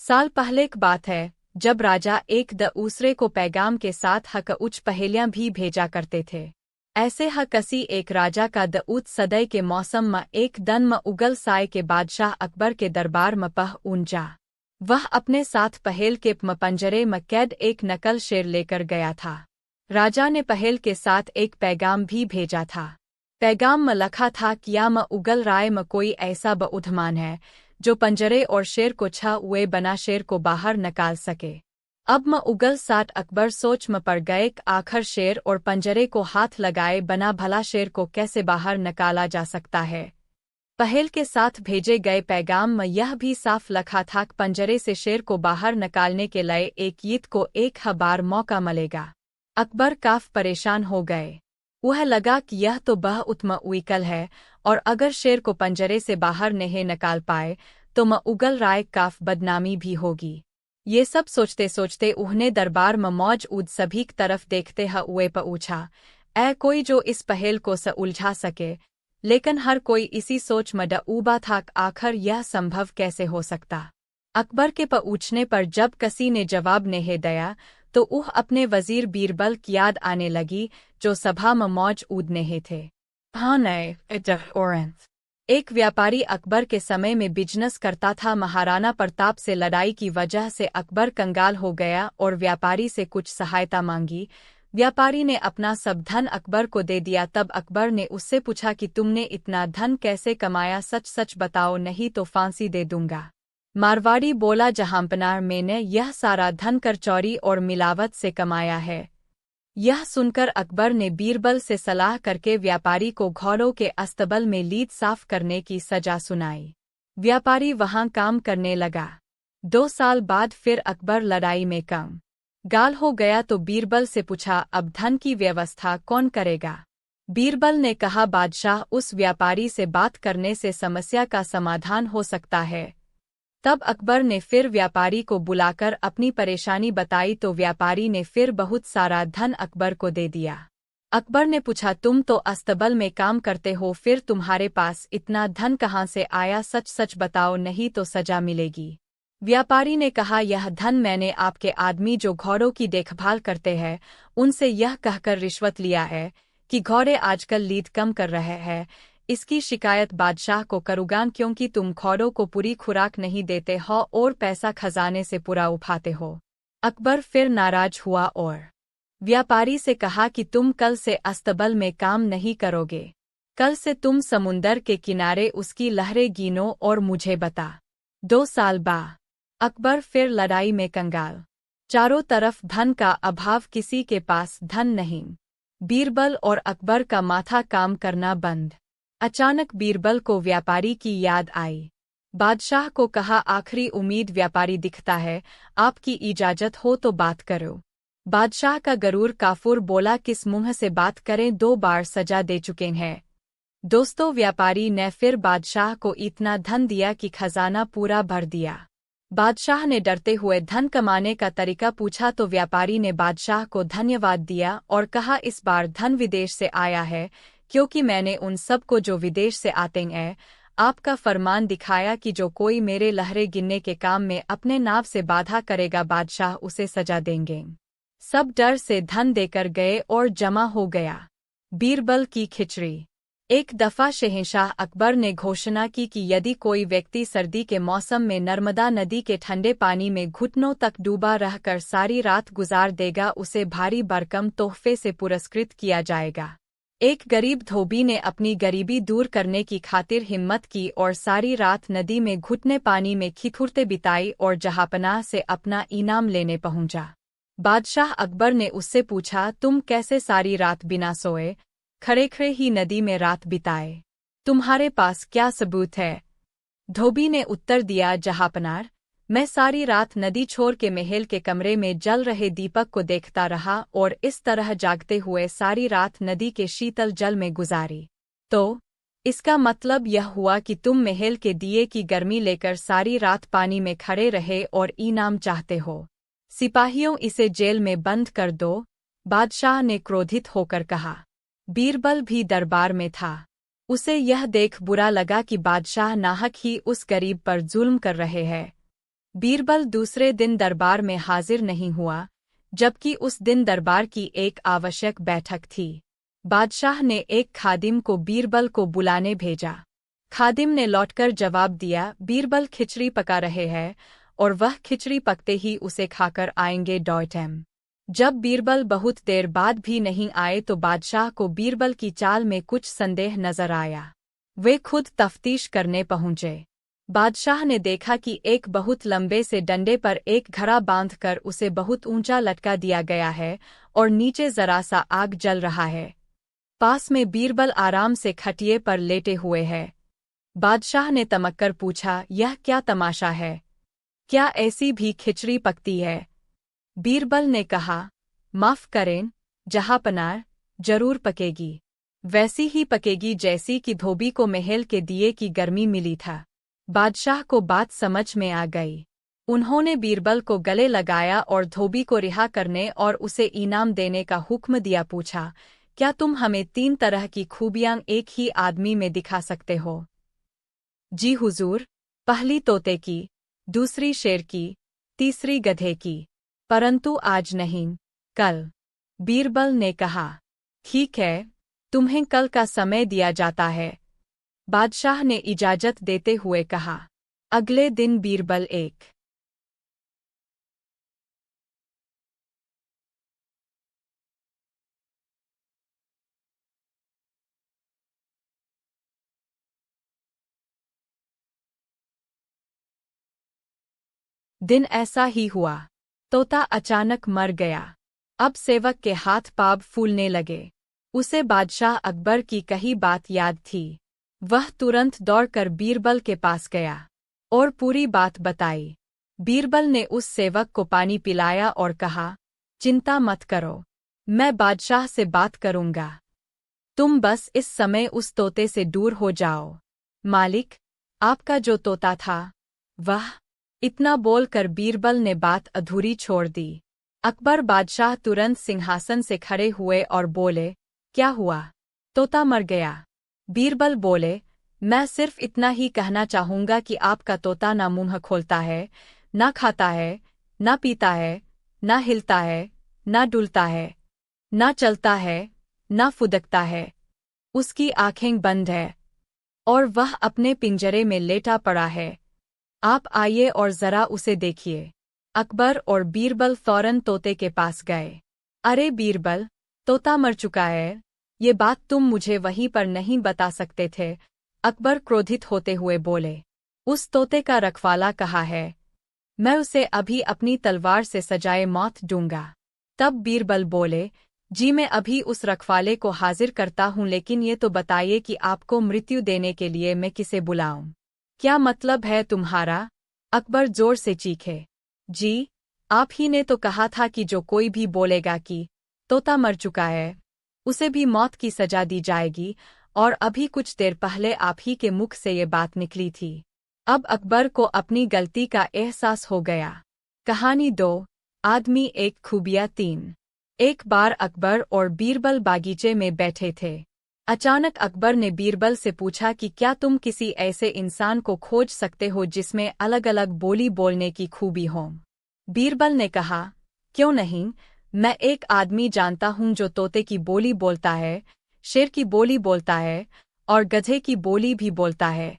साल पहले की बात है, जब राजा एक दूसरे को पैगाम के साथ कुछ पहेलियां भी भेजा करते थे। ऐसे कसी एक राजा का दूत सदय के मौसम में एक दिन में उगल साय के बादशाह अकबर के दरबार में पह ऊंचा। वह अपने साथ पहेल के पंजरे में कैद एक नकल शेर लेकर गया था। राजा ने पहेल के साथ एक पैगाम भी भेजा था। पैगाम में लिखा था कि या में उगल राय में कोई ऐसा बुद्धिमान है जो पंजरे और शेर को छा हुए बना शेर को बाहर निकाल सके। अब में उगल साथ अकबर सोच में पड़ गए कि आखिर शेर और पंजरे को हाथ लगाए बना भला शेर को कैसे बाहर निकाला जा सकता है। पहेल के साथ भेजे गए पैगाम में यह भी साफ लिखा था कि पंजरे से शेर को बाहर निकालने के लिए एक ईद को एक बार मौका मिलेगा। अकबर काफ परेशान हो गए। वह लगा कि यह तो बहुत मुश्किल है, और अगर शेर को पंजरे से बाहर नहीं निकाल पाए तो उगल राय काफ बदनामी भी होगी। ये सब सोचते सोचते उन्हें दरबार में मौजूद सभी की तरफ देखते हुए पूछा, कोई जो इस पहेल को उलझा सके। लेकिन हर कोई इसी सोच में डूबा था कि आखिर यह संभव कैसे हो सकता। अकबर के पूछने पर जब किसी ने जवाब नहीं दिया तो अपने वजीर बीरबल की याद आने लगी, जो सभा में मौजूद नहीं थे। एक व्यापारी अकबर के समय में बिजनेस करता था। महाराणा प्रताप से लड़ाई की वजह से अकबर कंगाल हो गया और व्यापारी से कुछ सहायता मांगी। व्यापारी ने अपना सब धन अकबर को दे दिया। तब अकबर ने उससे पूछा कि तुमने इतना धन कैसे कमाया, सच सच बताओ नहीं तो फांसी दे दूंगा। मारवाड़ी बोला, जहांपनार मैंने यह सारा धन कर चोरी और मिलावट से कमाया है। यह सुनकर अकबर ने बीरबल से सलाह करके व्यापारी को घोड़ों के अस्तबल में लीद साफ करने की सजा सुनाई। व्यापारी वहां काम करने लगा। 2 साल बाद फिर अकबर लड़ाई में कम गाल हो गया तो बीरबल से पूछा, अब धन की व्यवस्था कौन करेगा। बीरबल ने कहा, बादशाह, उस व्यापारी से बात करने से समस्या का समाधान हो सकता है। तब अकबर ने फिर व्यापारी को बुलाकर अपनी परेशानी बताई तो व्यापारी ने फिर बहुत सारा धन अकबर को दे दिया। अकबर ने पूछा, तुम तो अस्तबल में काम करते हो, फिर तुम्हारे पास इतना धन कहाँ से आया, सच सच बताओ नहीं तो सजा मिलेगी। व्यापारी ने कहा, यह धन मैंने आपके आदमी जो घोड़ों की देखभाल करते हैं उनसे यह कहकर रिश्वत लिया है कि घोड़े आजकल लीद कम कर रहे हैं। इसकी शिकायत बादशाह को करूँगा, क्योंकि तुम घोड़ों को पूरी खुराक नहीं देते हो और पैसा खजाने से पूरा उठाते हो। अकबर फिर नाराज हुआ और व्यापारी से कहा कि तुम कल से अस्तबल में काम नहीं करोगे। कल से तुम समुंदर के किनारे उसकी लहरें गिनो और मुझे बता। 2 साल बाद अकबर फिर लड़ाई में कंगाल। चारों तरफ धन का अभाव, किसी के पास धन नहीं। बीरबल और अकबर का माथा काम करना बंद। अचानक बीरबल को व्यापारी की याद आई। बादशाह को कहा, आखिरी उम्मीद व्यापारी दिखता है, आपकी इजाजत हो तो बात करो। बादशाह का गरूर काफूर बोला, किस मुंह से बात करें, 2 बार सजा दे चुके हैं। दोस्तों, व्यापारी ने फिर बादशाह को इतना धन दिया कि खजाना पूरा भर दिया। बादशाह ने डरते हुए धन कमाने का तरीका पूछा तो व्यापारी ने बादशाह को धन्यवाद दिया और कहा, इस बार धन विदेश से आया है, क्योंकि मैंने उन सब को जो विदेश से आते हैं आपका फरमान दिखाया कि जो कोई मेरे लहरें गिनने के काम में अपने नाव से बाधा करेगा बादशाह उसे सजा देंगे। सब डर से धन देकर गए और जमा हो गया। बीरबल की खिचड़ी। एक दफा शहंशाह अकबर ने घोषणा की कि यदि कोई व्यक्ति सर्दी के मौसम में नर्मदा नदी के ठंडे पानी में घुटनों तक डूबा रहकर सारी रात गुजार देगा उसे भारी भरकम तोहफे से पुरस्कृत किया जाएगा। एक गरीब धोबी ने अपनी गरीबी दूर करने की खातिर हिम्मत की और सारी रात नदी में घुटने पानी में खिठुरते बिताई और जहांपनाह से अपना इनाम लेने पहुंचा। बादशाह अकबर ने उससे पूछा, तुम कैसे सारी रात बिना सोए खड़े खड़े ही नदी में रात बिताए? तुम्हारे पास क्या सबूत है? धोबी ने उत्तर दिया, जहांपनाह, मैं सारी रात नदी छोर के महल के कमरे में जल रहे दीपक को देखता रहा और इस तरह जागते हुए सारी रात नदी के शीतल जल में गुजारी। तो इसका मतलब यह हुआ कि तुम महल के दिए की गर्मी लेकर सारी रात पानी में खड़े रहे और इनाम चाहते हो। सिपाहियों, इसे जेल में बंद कर दो, बादशाह ने क्रोधित होकर कहा। बीरबल भी दरबार में था। उसे यह देख बुरा लगा कि बादशाह नाहक ही उस गरीब पर जुल्म कर रहे हैं। बीरबल दूसरे दिन दरबार में हाजिर नहीं हुआ, जबकि उस दिन दरबार की एक आवश्यक बैठक थी। बादशाह ने एक खादिम को बीरबल को बुलाने भेजा। खादिम ने लौटकर जवाब दिया, बीरबल खिचड़ी पका रहे हैं और वह खिचड़ी पकते ही उसे खाकर आएंगे। जब बीरबल बहुत देर बाद भी नहीं आए तो बादशाह को बीरबल की चाल में कुछ संदेह नजर आया। वे खुद तफ्तीश करने पहुंचे। बादशाह ने देखा कि एक बहुत लंबे से डंडे पर एक घड़ा बांधकर उसे बहुत ऊंचा लटका दिया गया है और नीचे जरा सा आग जल रहा है। पास में बीरबल आराम से खटिये पर लेटे हुए है। बादशाह ने तमक्कर पूछा, यह क्या तमाशा है? क्या ऐसी भी खिचड़ी पकती है? बीरबल ने कहा, माफ करें जहाँपनार, जरूर पकेगी। वैसी ही पकेगी जैसी कि धोबी को महल के दिए की गर्मी मिली था। बादशाह को बात समझ में आ गई। उन्होंने बीरबल को गले लगाया और धोबी को रिहा करने और उसे इनाम देने का हुक्म दिया। पूछा, क्या तुम हमें 3 तरह की खूबियां एक ही आदमी में दिखा सकते हो? जी हुजूर, पहली तोते की, दूसरी शेर की, तीसरी गधे की, परंतु आज नहीं, कल। बीरबल ने कहा, ठीक है, तुम्हें कल का समय दिया जाता है। बादशाह ने इजाजत देते हुए कहा। अगले दिन बीरबल एक दिन ऐसा ही हुआ। तोता अचानक मर गया। अब सेवक के हाथ पाँव फूलने लगे। उसे बादशाह अकबर की कही बात याद थी। वह तुरंत दौड़कर बीरबल के पास गया और पूरी बात बताई। बीरबल ने उस सेवक को पानी पिलाया और कहा, चिंता मत करो, मैं बादशाह से बात करूंगा। तुम बस इस समय उस तोते से दूर हो जाओ। मालिक, आपका जो तोता था, वह। इतना बोलकर बीरबल ने बात अधूरी छोड़ दी। अकबर बादशाह तुरंत सिंहासन से खड़े हुए और बोले, क्या हुआ? तोता मर गया। बीरबल बोले, मैं सिर्फ इतना ही कहना चाहूंगा कि आपका तोता ना मुंह खोलता है, ना खाता है, ना पीता है, ना हिलता है, ना डुलता है, ना चलता है, ना फुदकता है। उसकी आंखें बंद है और वह अपने पिंजरे में लेटा पड़ा है। आप आइए और जरा उसे देखिए। अकबर और बीरबल फौरन तोते के पास गए। अरे बीरबल, तोता मर चुका है, ये बात तुम मुझे वहीं पर नहीं बता सकते थे? अकबर क्रोधित होते हुए बोले, उस तोते का रखवाला कहाँ है? मैं उसे अभी अपनी तलवार से सजाए मौत दूंगा। तब बीरबल बोले, जी मैं अभी उस रखवाले को हाजिर करता हूँ, लेकिन ये तो बताइए कि आपको मृत्यु देने के लिए मैं किसे बुलाऊं? क्या मतलब है तुम्हारा? अकबर जोर से चीखे। जी, आप ही ने तो कहा था कि जो कोई भी बोलेगा कि तोता मर चुका है, उसे भी मौत की सजा दी जाएगी, और अभी कुछ देर पहले आप ही के मुख से ये बात निकली थी। अब अकबर को अपनी गलती का एहसास हो गया। कहानी 2, आदमी एक खूबियाँ 3। एक बार अकबर और बीरबल बागीचे में बैठे थे। अचानक अकबर ने बीरबल से पूछा कि क्या तुम किसी ऐसे इंसान को खोज सकते हो जिसमें अलग अलग बोली बोलने की खूबी हो? बीरबल ने कहा, क्यों नहीं, मैं एक आदमी जानता हूँ जो तोते की बोली बोलता है, शेर की बोली बोलता है और गधे की बोली भी बोलता है।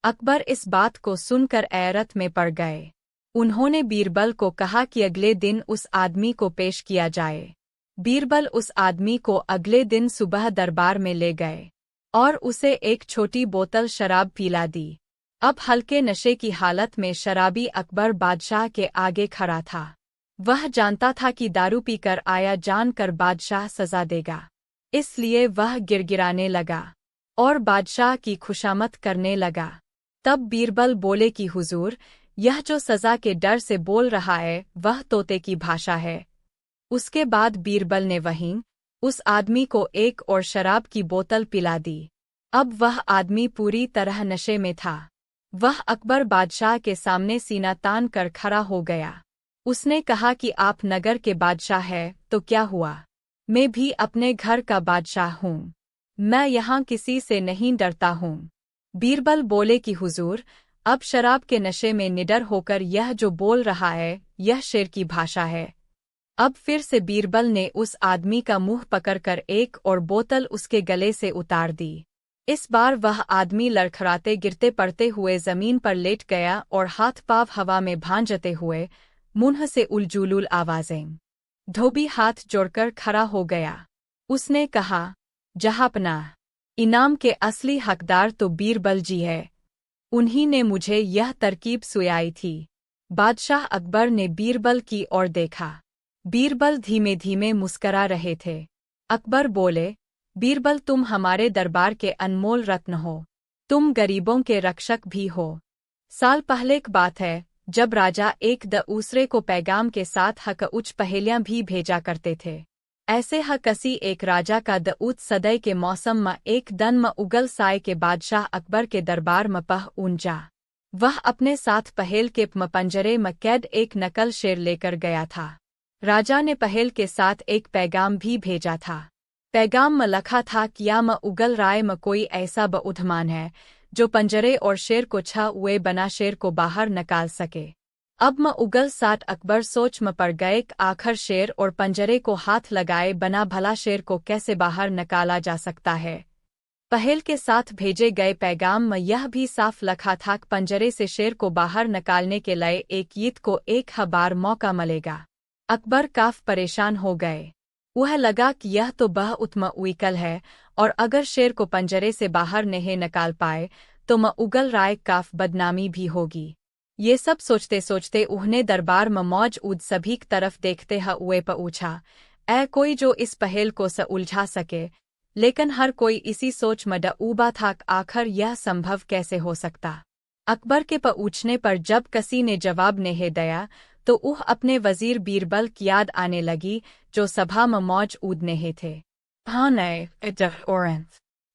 अकबर इस बात को सुनकर हैरत में पड़ गए। उन्होंने बीरबल को कहा कि अगले दिन उस आदमी को पेश किया जाए। बीरबल उस आदमी को अगले दिन सुबह दरबार में ले गए और उसे एक छोटी बोतल शराब पिला दी। अब हल्के नशे की हालत में शराबी अकबर बादशाह के आगे खड़ा था। वह जानता था कि दारू पीकर आया जानकर बादशाह सजा देगा, इसलिए वह गिड़गिड़ाने लगा और बादशाह की खुशामद करने लगा। तब बीरबल बोले कि हुजूर, यह जो सजा के डर से बोल रहा है वह तोते की भाषा है। उसके बाद बीरबल ने वहीं उस आदमी को एक और शराब की बोतल पिला दी। अब वह आदमी पूरी तरह नशे में था। वह अकबर बादशाह के सामने सीना तान कर खड़ा हो गया। उसने कहा कि आप नगर के बादशाह हैं, तो क्या हुआ? मैं भी अपने घर का बादशाह हूँ। मैं यहाँ किसी से नहीं डरता हूँ। बीरबल बोले कि हुजूर, अब शराब के नशे में निडर होकर यह जो बोल रहा है यह शेर की भाषा है। अब फिर से बीरबल ने उस आदमी का मुंह पकड़कर एक और बोतल उसके गले से उतार दी। इस बार वह आदमी लड़खड़ाते गिरते पड़ते हुए जमीन पर लेट गया और हाथ पांव हवा में भांजते हुए मुंह से उलझुल आवाजें। धोबी हाथ जोड़कर खड़ा हो गया। उसने कहा, जहांपनाह, इनाम के असली हकदार तो बीरबल जी है। उन्हीं ने मुझे यह तरकीब सुझाई थी। बादशाह अकबर ने बीरबल की ओर देखा। बीरबल धीमे धीमे मुस्करा रहे थे। अकबर बोले, बीरबल, तुम हमारे दरबार के अनमोल रत्न हो। तुम गरीबों के रक्षक भी हो। साल पहले की बात है जब राजा एक दूसरे को पैगाम के साथ उच्च पहेलियां भी भेजा करते थे। ऐसे कसी एक राजा का दूत सदै के मौसम में एक दिन में उगल साय के बादशाह अकबर के दरबार में पह ऊंचा। वह अपने साथ पहेल के पंजरे में कैद एक नकल शेर लेकर गया था। राजा ने पहेल के साथ एक पैगाम भी भेजा था। पैगाम में लिखा था कि या में उगल राय में कोई ऐसा बुद्धिमान है जो पंजरे और शेर को हुए बना शेर को बाहर निकाल सके। अब में उगल साथ अकबर सोच में पड़ गए कि आखिर शेर और पंजरे को हाथ लगाए बना भला शेर को कैसे बाहर निकाला जा सकता है। पहेल के साथ भेजे गए पैगाम में यह भी साफ लिखा था कि पंजरे से शेर को बाहर निकालने के लिए एक ईद को एक बार मौका मिलेगा। अकबर काफ़ी परेशान हो गए। वह लगा कि यह तो बहुत मुश्किल है और अगर शेर को पंजरे से बाहर नहीं निकाल पाए तो उगल राय काफ़ी बदनामी भी होगी। ये सब सोचते सोचते उन्हें दरबार में मौजूद सभी की तरफ देखते हुए पूछा, कोई जो इस पहेल को उलझा सके। लेकिन हर कोई इसी सोच में डूबा था कि आखिर यह संभव कैसे हो सकता। अकबर के पूछने पर जब किसी ने जवाब नहीं दिया तो अपने वजीर बीरबल की याद आने लगी जो सभा में मौजूद नहीं थे।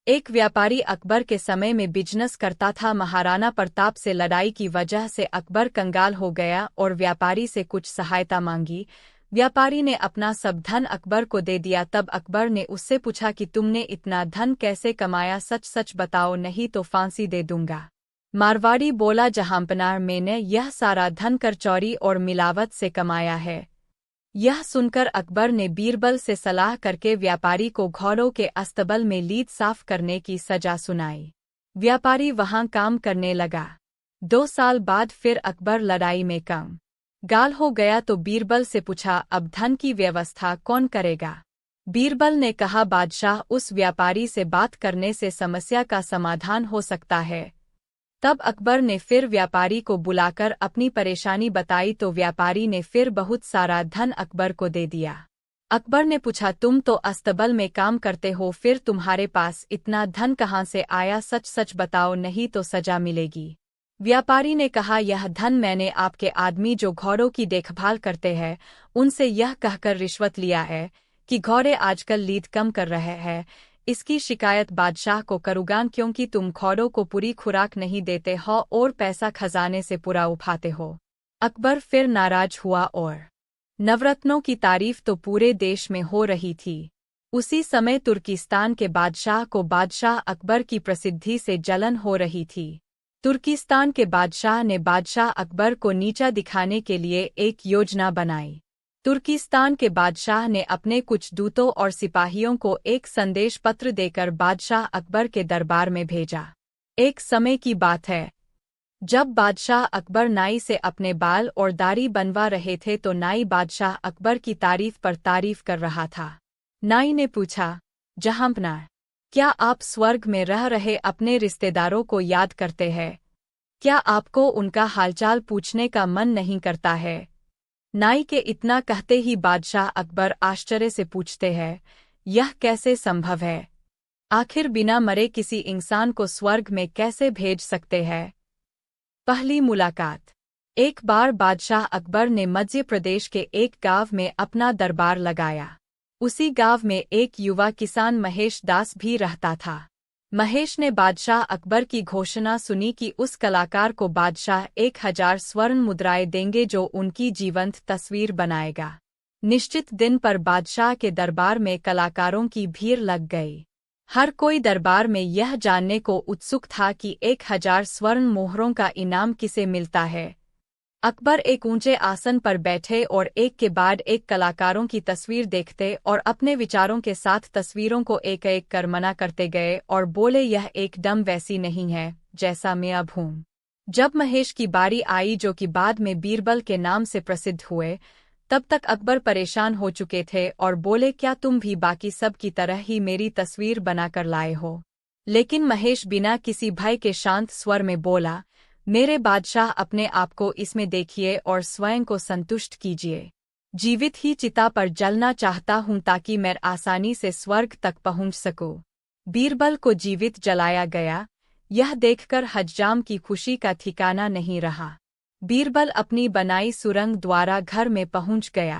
एक व्यापारी अकबर के समय में बिजनेस करता था। महाराणा प्रताप से लड़ाई की वजह से अकबर कंगाल हो गया और व्यापारी से कुछ सहायता मांगी। व्यापारी ने अपना सब धन अकबर को दे दिया। तब अकबर ने उससे पूछा कि तुमने इतना धन कैसे कमाया, सच सच बताओ नहीं तो फांसी दे दूंगा। मारवाड़ी बोला, जहांपनाह, मैंने यह सारा धन कर चोरी और मिलावट से कमाया है। यह सुनकर अकबर ने बीरबल से सलाह करके व्यापारी को घोड़ों के अस्तबल में लीद साफ करने की सजा सुनाई। व्यापारी वहां काम करने लगा। 2 साल बाद फिर अकबर लड़ाई में कंगाल हो गया तो बीरबल से पूछा, अब धन की व्यवस्था कौन करेगा। बीरबल ने कहा, बादशाह, उस व्यापारी से बात करने से समस्या का समाधान हो सकता है। तब अकबर ने फिर व्यापारी को बुलाकर अपनी परेशानी बताई तो व्यापारी ने फिर बहुत सारा धन अकबर को दे दिया। अकबर ने पूछा, तुम तो अस्तबल में काम करते हो, फिर तुम्हारे पास इतना धन कहाँ से आया, सच सच बताओ नहीं तो सजा मिलेगी। व्यापारी ने कहा, यह धन मैंने आपके आदमी जो घोड़ों की देखभाल करते हैं उनसे यह कहकर रिश्वत लिया है कि घोड़े आजकल लीद कम कर रहे हैं। इसकी शिकायत बादशाह को करूँगा क्योंकि तुम घोड़ों को पूरी खुराक नहीं देते हो और पैसा खजाने से पूरा उठाते हो। अकबर फिर नाराज हुआ और नवरत्नों की तारीफ तो पूरे देश में हो रही थी। उसी समय तुर्किस्तान के बादशाह को बादशाह अकबर की प्रसिद्धि से जलन हो रही थी। तुर्किस्तान के बादशाह ने बादशाह अकबर को नीचा दिखाने के लिए एक योजना बनाई। तुर्किस्तान के बादशाह ने अपने कुछ दूतों और सिपाहियों को एक संदेश पत्र देकर बादशाह अकबर के दरबार में भेजा। एक समय की बात है जब बादशाह अकबर नाई से अपने बाल और दाढ़ी बनवा रहे थे तो नाई बादशाह अकबर की तारीफ पर तारीफ कर रहा था। नाई ने पूछा, जहांपनाह, क्या आप स्वर्ग में रह रहे अपने रिश्तेदारों को याद करते हैं? क्या आपको उनका हालचाल पूछने का मन नहीं करता है? नाई के इतना कहते ही बादशाह अकबर आश्चर्य से पूछते हैं, यह कैसे संभव है? आखिर बिना मरे किसी इंसान को स्वर्ग में कैसे भेज सकते हैं? पहली मुलाकात। एक बार बादशाह अकबर ने मध्य प्रदेश के एक गांव में अपना दरबार लगाया। उसी गांव में एक युवा किसान महेश दास भी रहता था। महेश ने बादशाह अकबर की घोषणा सुनी कि उस कलाकार को बादशाह 1000 स्वर्ण मुद्राएं देंगे जो उनकी जीवंत तस्वीर बनाएगा। निश्चित दिन पर बादशाह के दरबार में कलाकारों की भीड़ लग गई। हर कोई दरबार में यह जानने को उत्सुक था कि 1000 स्वर्ण मोहरों का इनाम किसे मिलता है। अकबर एक ऊंचे आसन पर बैठे और एक के बाद एक कलाकारों की तस्वीर देखते और अपने विचारों के साथ तस्वीरों को एक एक कर मना करते गए और बोले, यह एकदम वैसी नहीं है जैसा मैं अब हूँ। जब महेश की बारी आई, जो कि बाद में बीरबल के नाम से प्रसिद्ध हुए, तब तक अकबर परेशान हो चुके थे और बोले, क्या तुम भी बाकी सब की तरह ही मेरी तस्वीर बनाकर लाए हो? लेकिन महेश बिना किसी भय के शांत स्वर में बोला, मेरे बादशाह, अपने आप को इसमें देखिए और स्वयं को संतुष्ट कीजिए। जीवित ही चिता पर जलना चाहता हूं ताकि मैं आसानी से स्वर्ग तक पहुंच सकूं। बीरबल को जीवित जलाया गया। यह देखकर हज्जाम की खुशी का ठिकाना नहीं रहा। बीरबल अपनी बनाई सुरंग द्वारा घर में पहुंच गया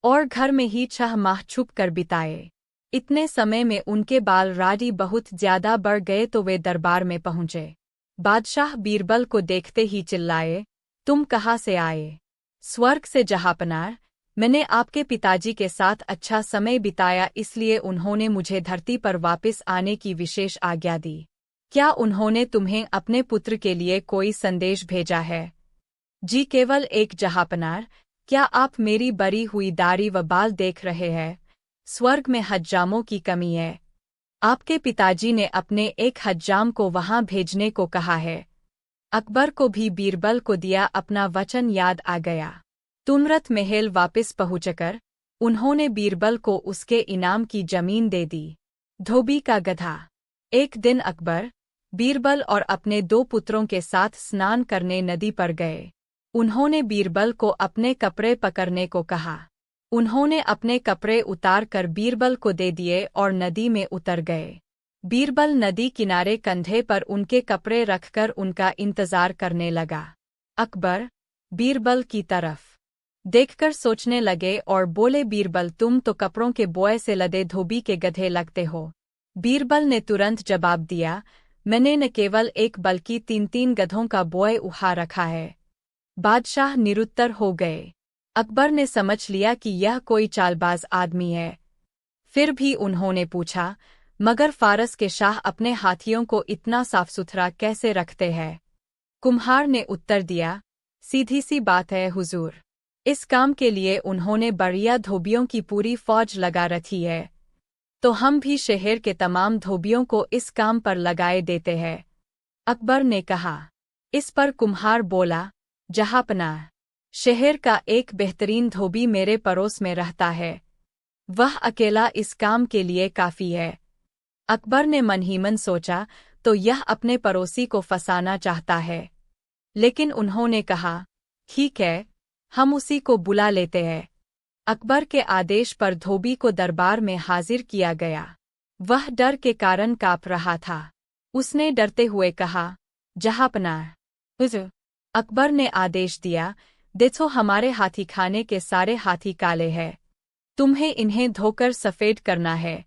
और घर में ही 6 माह छुप कर बिताए। इतने समय में उनके बाल राडी बहुत ज्यादा बढ़ गए तो वे दरबार में पहुंचे। बादशाह बीरबल को देखते ही चिल्लाए, तुम कहाँ से आए? स्वर्ग से जहांपनाह, मैंने आपके पिताजी के साथ अच्छा समय बिताया, इसलिए उन्होंने मुझे धरती पर वापस आने की विशेष आज्ञा दी। क्या उन्होंने तुम्हें अपने पुत्र के लिए कोई संदेश भेजा है? जी, केवल एक जहांपनाह। क्या आप मेरी बरी हुई दाढ़ी व बाल देख रहे हैं? स्वर्ग में हज्जामों की कमी है। आपके पिताजी ने अपने एक हज्जाम को वहां भेजने को कहा है। अकबर को भी बीरबल को दिया अपना वचन याद आ गया। तुरंत महल वापस पहुंचकर उन्होंने बीरबल को उसके इनाम की जमीन दे दी। धोबी का गधा। एक दिन अकबर, बीरबल और अपने 2 पुत्रों के साथ स्नान करने नदी पर गए। उन्होंने बीरबल को अपने कपड़े पकड़ने को कहा। उन्होंने अपने कपड़े उतार कर बीरबल को दे दिए और नदी में उतर गए। बीरबल नदी किनारे कंधे पर उनके कपड़े रखकर उनका इंतजार करने लगा। अकबर बीरबल की तरफ देखकर सोचने लगे और बोले, बीरबल, तुम तो कपड़ों के बोए से लदे धोबी के गधे लगते हो। बीरबल ने तुरंत जवाब दिया, मैंने न केवल एक बल्कि 3 गधों का बोए उठा रखा है। बादशाह निरुत्तर हो गए। अकबर ने समझ लिया कि यह कोई चालबाज आदमी है। फिर भी उन्होंने पूछा, मगर फारस के शाह अपने हाथियों को इतना साफ सुथरा कैसे रखते हैं? कुम्हार ने उत्तर दिया, सीधी सी बात है हुजूर। इस काम के लिए उन्होंने बढ़िया धोबियों की पूरी फौज लगा रखी है, तो हम भी शहर के तमाम धोबियों को इस काम पर लगाए देते हैं। अकबर ने कहा। इस पर कुम्हार बोला, जहांपनाह, शहर का एक बेहतरीन धोबी मेरे पड़ोस में रहता है। वह अकेला इस काम के लिए काफी है। अकबर ने मन ही मन सोचा, तो यह अपने पड़ोसी को फंसाना चाहता है। लेकिन उन्होंने कहा, ठीक है, हम उसी को बुला लेते हैं। अकबर के आदेश पर धोबी को दरबार में हाजिर किया गया। वह डर के कारण कांप रहा था। उसने डरते हुए कहा, जहांपनाह। अकबर ने आदेश दिया, देखो, हमारे हाथी खाने के सारे हाथी काले हैं। तुम्हें इन्हें धोकर सफेद करना है।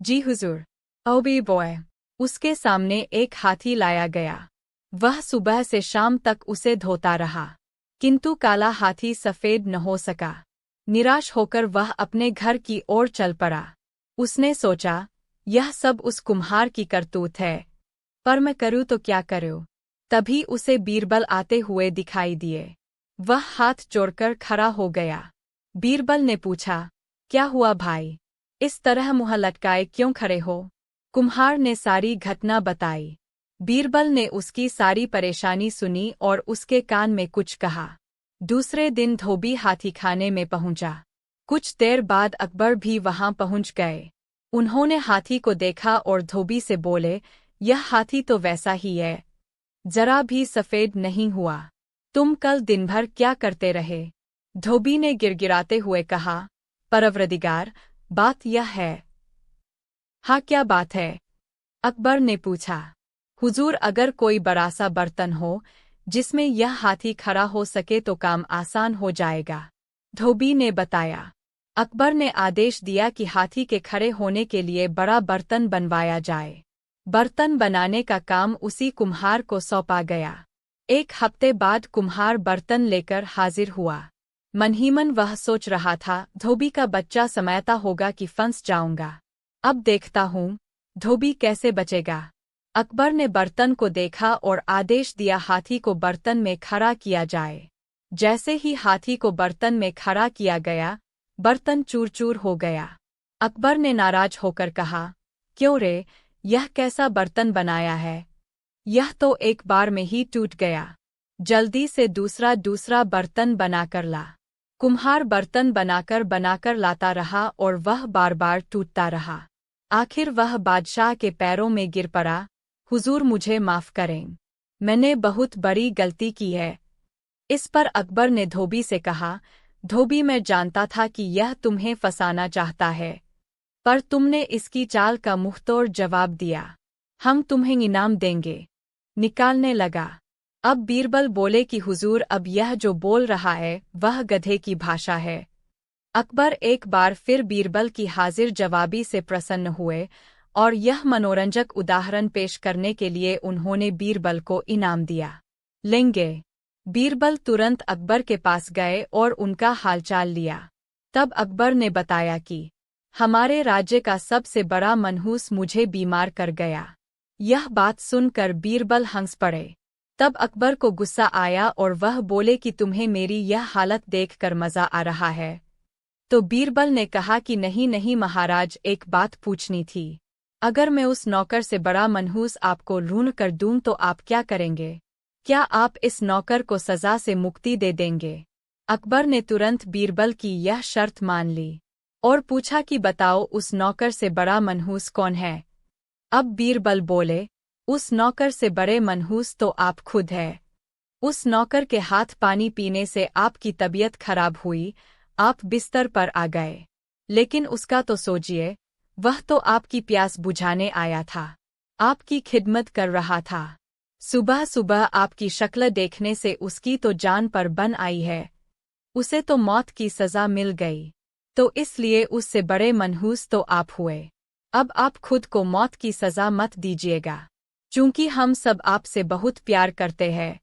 जी हुजूर। ओबी बॉय। उसके सामने एक हाथी लाया गया। वह सुबह से शाम तक उसे धोता रहा, किंतु काला हाथी सफेद न हो सका। निराश होकर वह अपने घर की ओर चल पड़ा। उसने सोचा, यह सब उस कुम्हार की करतूत है, पर मैं करूँ तो क्या करूँ? तभी उसे बीरबल आते हुए दिखाई दिए। वह हाथ जोड़कर खड़ा हो गया। बीरबल ने पूछा, क्या हुआ भाई? इस तरह मुँह लटकाए क्यों खड़े हो? कुम्हार ने सारी घटना बताई। बीरबल ने उसकी सारी परेशानी सुनी और उसके कान में कुछ कहा। दूसरे दिन धोबी हाथीखाने में पहुंचा। कुछ देर बाद अकबर भी वहां पहुंच गए। उन्होंने हाथी को देखा और धोबी से बोले, यह हाथी तो वैसा ही है, जरा भी सफेद नहीं हुआ। तुम कल दिन भर क्या करते रहे? धोबी ने गिड़गिड़ाते हुए कहा, परवरदिगार, बात यह है। हाँ, क्या बात है? अकबर ने पूछा। हुजूर, अगर कोई बड़ा सा बर्तन हो जिसमें यह हाथी खड़ा हो सके तो काम आसान हो जाएगा, धोबी ने बताया। अकबर ने आदेश दिया कि हाथी के खड़े होने के लिए बड़ा बर्तन बनवाया जाए। बर्तन बनाने का काम उसी कुम्हार को सौंपा गया। 1 हफ्ते बाद कुम्हार बर्तन लेकर हाजिर हुआ। मन ही मन वह सोच रहा था, धोबी का बच्चा समाता होगा कि फंस जाऊंगा। अब देखता हूँ धोबी कैसे बचेगा? अकबर ने बर्तन को देखा और आदेश दिया हाथी को बर्तन में खड़ा किया जाए। जैसे ही हाथी को बर्तन में खड़ा किया गया, बर्तन चूर चूर हो गया। अकबर ने नाराज होकर कहा, क्यों रे, यह कैसा बर्तन बनाया है? यह तो एक बार में ही टूट गया। जल्दी से दूसरा बर्तन बनाकर ला। कुम्हार बर्तन बनाकर लाता रहा और वह बार बार टूटता रहा। आखिर वह बादशाह के पैरों में गिर पड़ा, हुजूर मुझे माफ़ करें, मैंने बहुत बड़ी गलती की है। इस पर अकबर ने धोबी से कहा, धोबी मैं जानता था कि यह तुम्हें फंसाना चाहता है, पर तुमने इसकी चाल का मुंहतोड़ जवाब दिया। हम तुम्हें इनाम देंगे। निकालने लगा। अब बीरबल बोले कि हुजूर अब यह जो बोल रहा है वह गधे की भाषा है। अकबर एक बार फिर बीरबल की हाजिर जवाबी से प्रसन्न हुए और यह मनोरंजक उदाहरण पेश करने के लिए उन्होंने बीरबल को इनाम दिया। लेंगे। बीरबल तुरंत अकबर के पास गए और उनका हालचाल लिया। तब अकबर ने बताया कि हमारे राज्य का सबसे बड़ा मनहूस मुझे बीमार कर गया। यह बात सुनकर बीरबल हंस पड़े। तब अकबर को गुस्सा आया और वह बोले कि तुम्हें मेरी यह हालत देखकर मजा आ रहा है। तो बीरबल ने कहा कि नहीं नहीं महाराज, एक बात पूछनी थी। अगर मैं उस नौकर से बड़ा मनहूस आपको ढूंढ कर दूं तो आप क्या करेंगे? क्या आप इस नौकर को सजा से मुक्ति दे देंगे? अकबर ने तुरंत बीरबल की यह शर्त मान ली और पूछा कि बताओ उस नौकर से बड़ा मनहूस कौन है? अब बीरबल बोले, उस नौकर से बड़े मनहूस तो आप खुद है। उस नौकर के हाथ पानी पीने से आपकी तबीयत खराब हुई, आप बिस्तर पर आ गए। लेकिन उसका तो सोचिए, वह तो आपकी प्यास बुझाने आया था, आपकी खिदमत कर रहा था। सुबह सुबह आपकी शक्ल देखने से उसकी तो जान पर बन आई है। उसे तो मौत की सजा मिल गई, तो इसलिए उससे बड़े मनहूस तो आप हुए। अब आप खुद को मौत की सजा मत दीजिएगा, चूंकि हम सब आपसे बहुत प्यार करते हैं।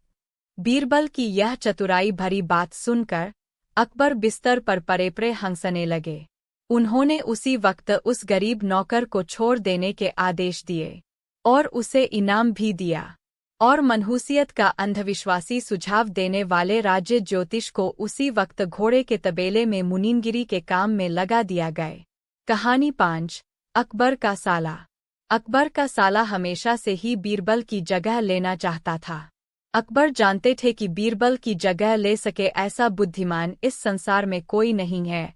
बीरबल की यह चतुराई भरी बात सुनकर अकबर बिस्तर पर परे हंसने लगे। उन्होंने उसी वक्त उस गरीब नौकर को छोड़ देने के आदेश दिए और उसे इनाम भी दिया, और मनहूसियत का अंधविश्वासी सुझाव देने वाले राज्य ज्योतिष को उसी वक्त घोड़े के तबेले में मुनीमगिरी के काम में लगा दिया गया। कहानी 5। अकबर का साला। अकबर का साला हमेशा से ही बीरबल की जगह लेना चाहता था। अकबर जानते थे कि बीरबल की जगह ले सके ऐसा बुद्धिमान इस संसार में कोई नहीं है।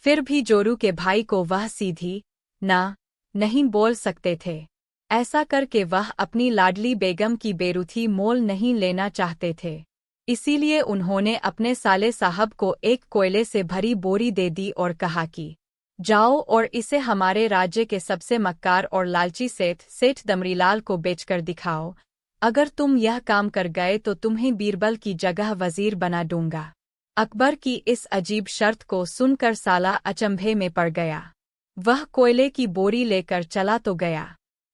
फिर भी जोरू के भाई को वह सीधी ना नहीं बोल सकते थे। ऐसा करके वह अपनी लाडली बेगम की बेरुथी मोल नहीं लेना चाहते थे। इसीलिए उन्होंने अपने साले साहब को एक कोयले से भरी बोरी दे दी और कहा कि जाओ और इसे हमारे राज्य के सबसे मक्कार और लालची सेठ दमरीलाल को बेचकर दिखाओ। अगर तुम यह काम कर गए तो तुम्हें बीरबल की जगह वजीर बना दूंगा। अकबर की इस अजीब शर्त को सुनकर साला अचंभे में पड़ गया। वह कोयले की बोरी लेकर चला तो गया,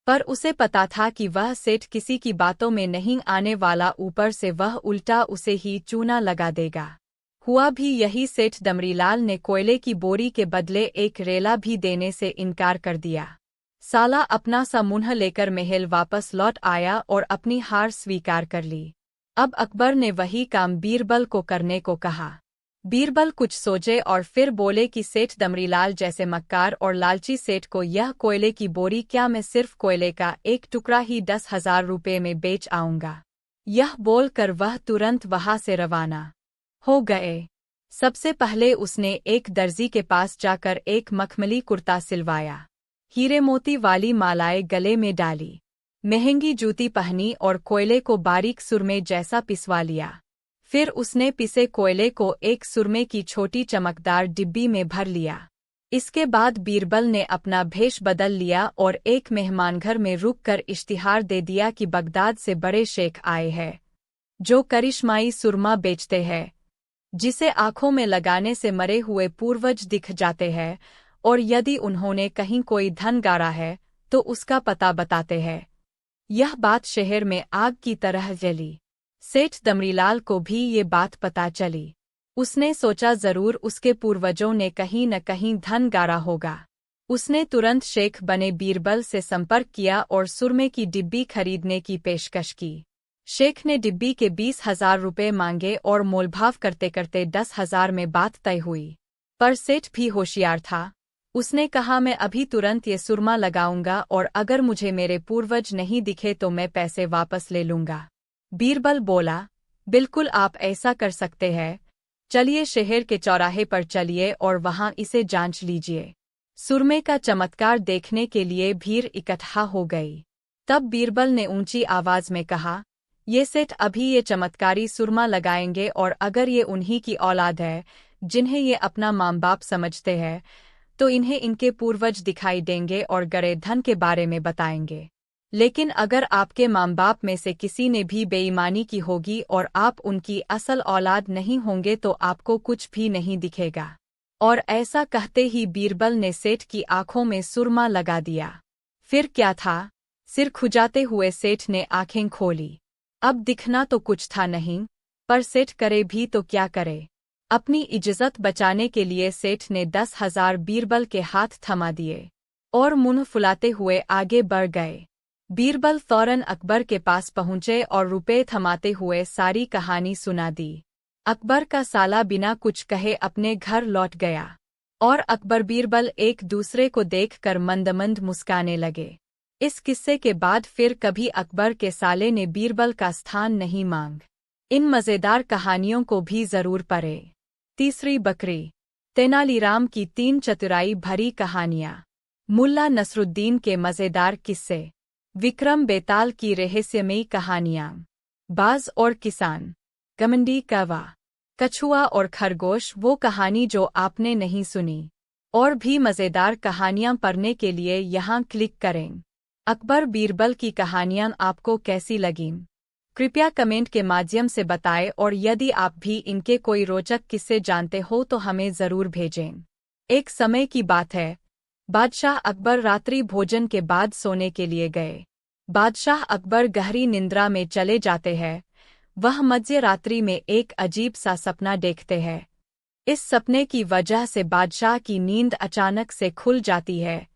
पर उसे पता था कि वह सेठ किसी की बातों में नहीं आने वाला, ऊपर से वह उल्टा उसे ही चूना लगा देगा। हुआ भी यही, सेठ दमरीलाल ने कोयले की बोरी के बदले एक रेला भी देने से इनकार कर दिया। साला अपना सा मुंह लेकर महल वापस लौट आया और अपनी हार स्वीकार कर ली। अब अकबर ने वही काम बीरबल को करने को कहा। बीरबल कुछ सोचे और फिर बोले कि सेठ दमरीलाल जैसे मक्कार और लालची सेठ को यह कोयले की बोरी क्या मैं सिर्फ कोयले का एक टुकड़ा ही 10,000 रुपये में बेच आऊंगा। यह बोलकर वह तुरंत वहां से रवाना हो गए। सबसे पहले उसने एक दर्जी के पास जाकर एक मखमली कुर्ता सिलवाया, हीरे मोती वाली मालाएं गले में डाली, महंगी जूती पहनी और कोयले को बारीक सुरमे जैसा पिसवा लिया। फिर उसने पिसे कोयले को एक सुरमे की छोटी चमकदार डिब्बी में भर लिया। इसके बाद बीरबल ने अपना भेष बदल लिया और एक मेहमानघर में रुककर इश्तिहार दे दिया कि बगदाद से बड़े शेख आए हैं, जो करिश्माई सुरमा बेचते हैं, जिसे आंखों में लगाने से मरे हुए पूर्वज दिख जाते हैं, और यदि उन्होंने कहीं कोई धन गाड़ा है तो उसका पता बताते हैं। यह बात शहर में आग की तरह जली। सेठ दमरीलाल को भी ये बात पता चली। उसने सोचा जरूर उसके पूर्वजों ने कहीं न कहीं धन गाड़ा होगा। उसने तुरंत शेख बने बीरबल से संपर्क किया और सुरमे की डिब्बी खरीदने की पेशकश की। शेख ने डिब्बी के 20,000 रुपये मांगे और मोलभाव करते करते 10,000 में बात तय हुई। पर सेठ भी होशियार था। उसने कहा, मैं अभी तुरंत ये सुरमा लगाऊंगा और अगर मुझे मेरे पूर्वज नहीं दिखे तो मैं पैसे वापस ले लूंगा। बीरबल बोला, बिल्कुल आप ऐसा कर सकते हैं। चलिए शहर के चौराहे पर चलिए और वहां इसे जांच लीजिए। सुरमे का चमत्कार देखने के लिए भीड़ इकट्ठा हो गई। तब बीरबल ने ऊंची आवाज में कहा, ये सेठ अभी ये चमत्कारी सुरमा लगाएंगे और अगर ये उन्हीं की औलाद है जिन्हें ये अपना माँ बाप समझते हैं तो इन्हें इनके पूर्वज दिखाई देंगे और गड़े धन के बारे में बताएंगे। लेकिन अगर आपके माँ बाप में से किसी ने भी बेईमानी की होगी और आप उनकी असल औलाद नहीं होंगे तो आपको कुछ भी नहीं दिखेगा। और ऐसा कहते ही बीरबल ने सेठ की आंखों में सुरमा लगा दिया। फिर क्या था? सिर खुजाते हुए सेठ ने आंखें खोली। अब दिखना तो कुछ था नहीं, पर सेठ करे भी तो क्या करे। अपनी इज्जत बचाने के लिए सेठ ने 10,000 बीरबल के हाथ थमा दिए और मुंह फुलाते हुए आगे बढ़ गए। बीरबल फौरन अकबर के पास पहुंचे और रुपए थमाते हुए सारी कहानी सुना दी। अकबर का साला बिना कुछ कहे अपने घर लौट गया और अकबर बीरबल एक दूसरे को देखकर मंद मुस्काने लगे। इस किस्से के बाद फिर कभी अकबर के साले ने बीरबल का स्थान नहीं मांग। इन मज़ेदार कहानियों को भी जरूर पढ़े। तीसरी बकरी, तेनालीराम की 3 चतुराई भरी कहानियाँ, मुल्ला नसरुद्दीन के मज़ेदार किस्से, विक्रम बेताल की रहस्यमयी कहानियाँ, बाज और किसान, गमंडी कौवा, कछुआ और खरगोश वो कहानी जो आपने नहीं सुनी। और भी मज़ेदार कहानियाँ पढ़ने के लिए यहाँ क्लिक करें। अकबर बीरबल की कहानियाँ आपको कैसी लगीं? कृपया कमेंट के माध्यम से बताएं और यदि आप भी इनके कोई रोचक किस्से जानते हो तो हमें ज़रूर भेजें। एक समय की बात है, बादशाह अकबर रात्रि भोजन के बाद सोने के लिए गए। बादशाह अकबर गहरी निंद्रा में चले जाते हैं। वह मध्य रात्रि में एक अजीब सा सपना देखते हैं। इस सपने की वजह से बादशाह की नींद अचानक से खुल जाती है।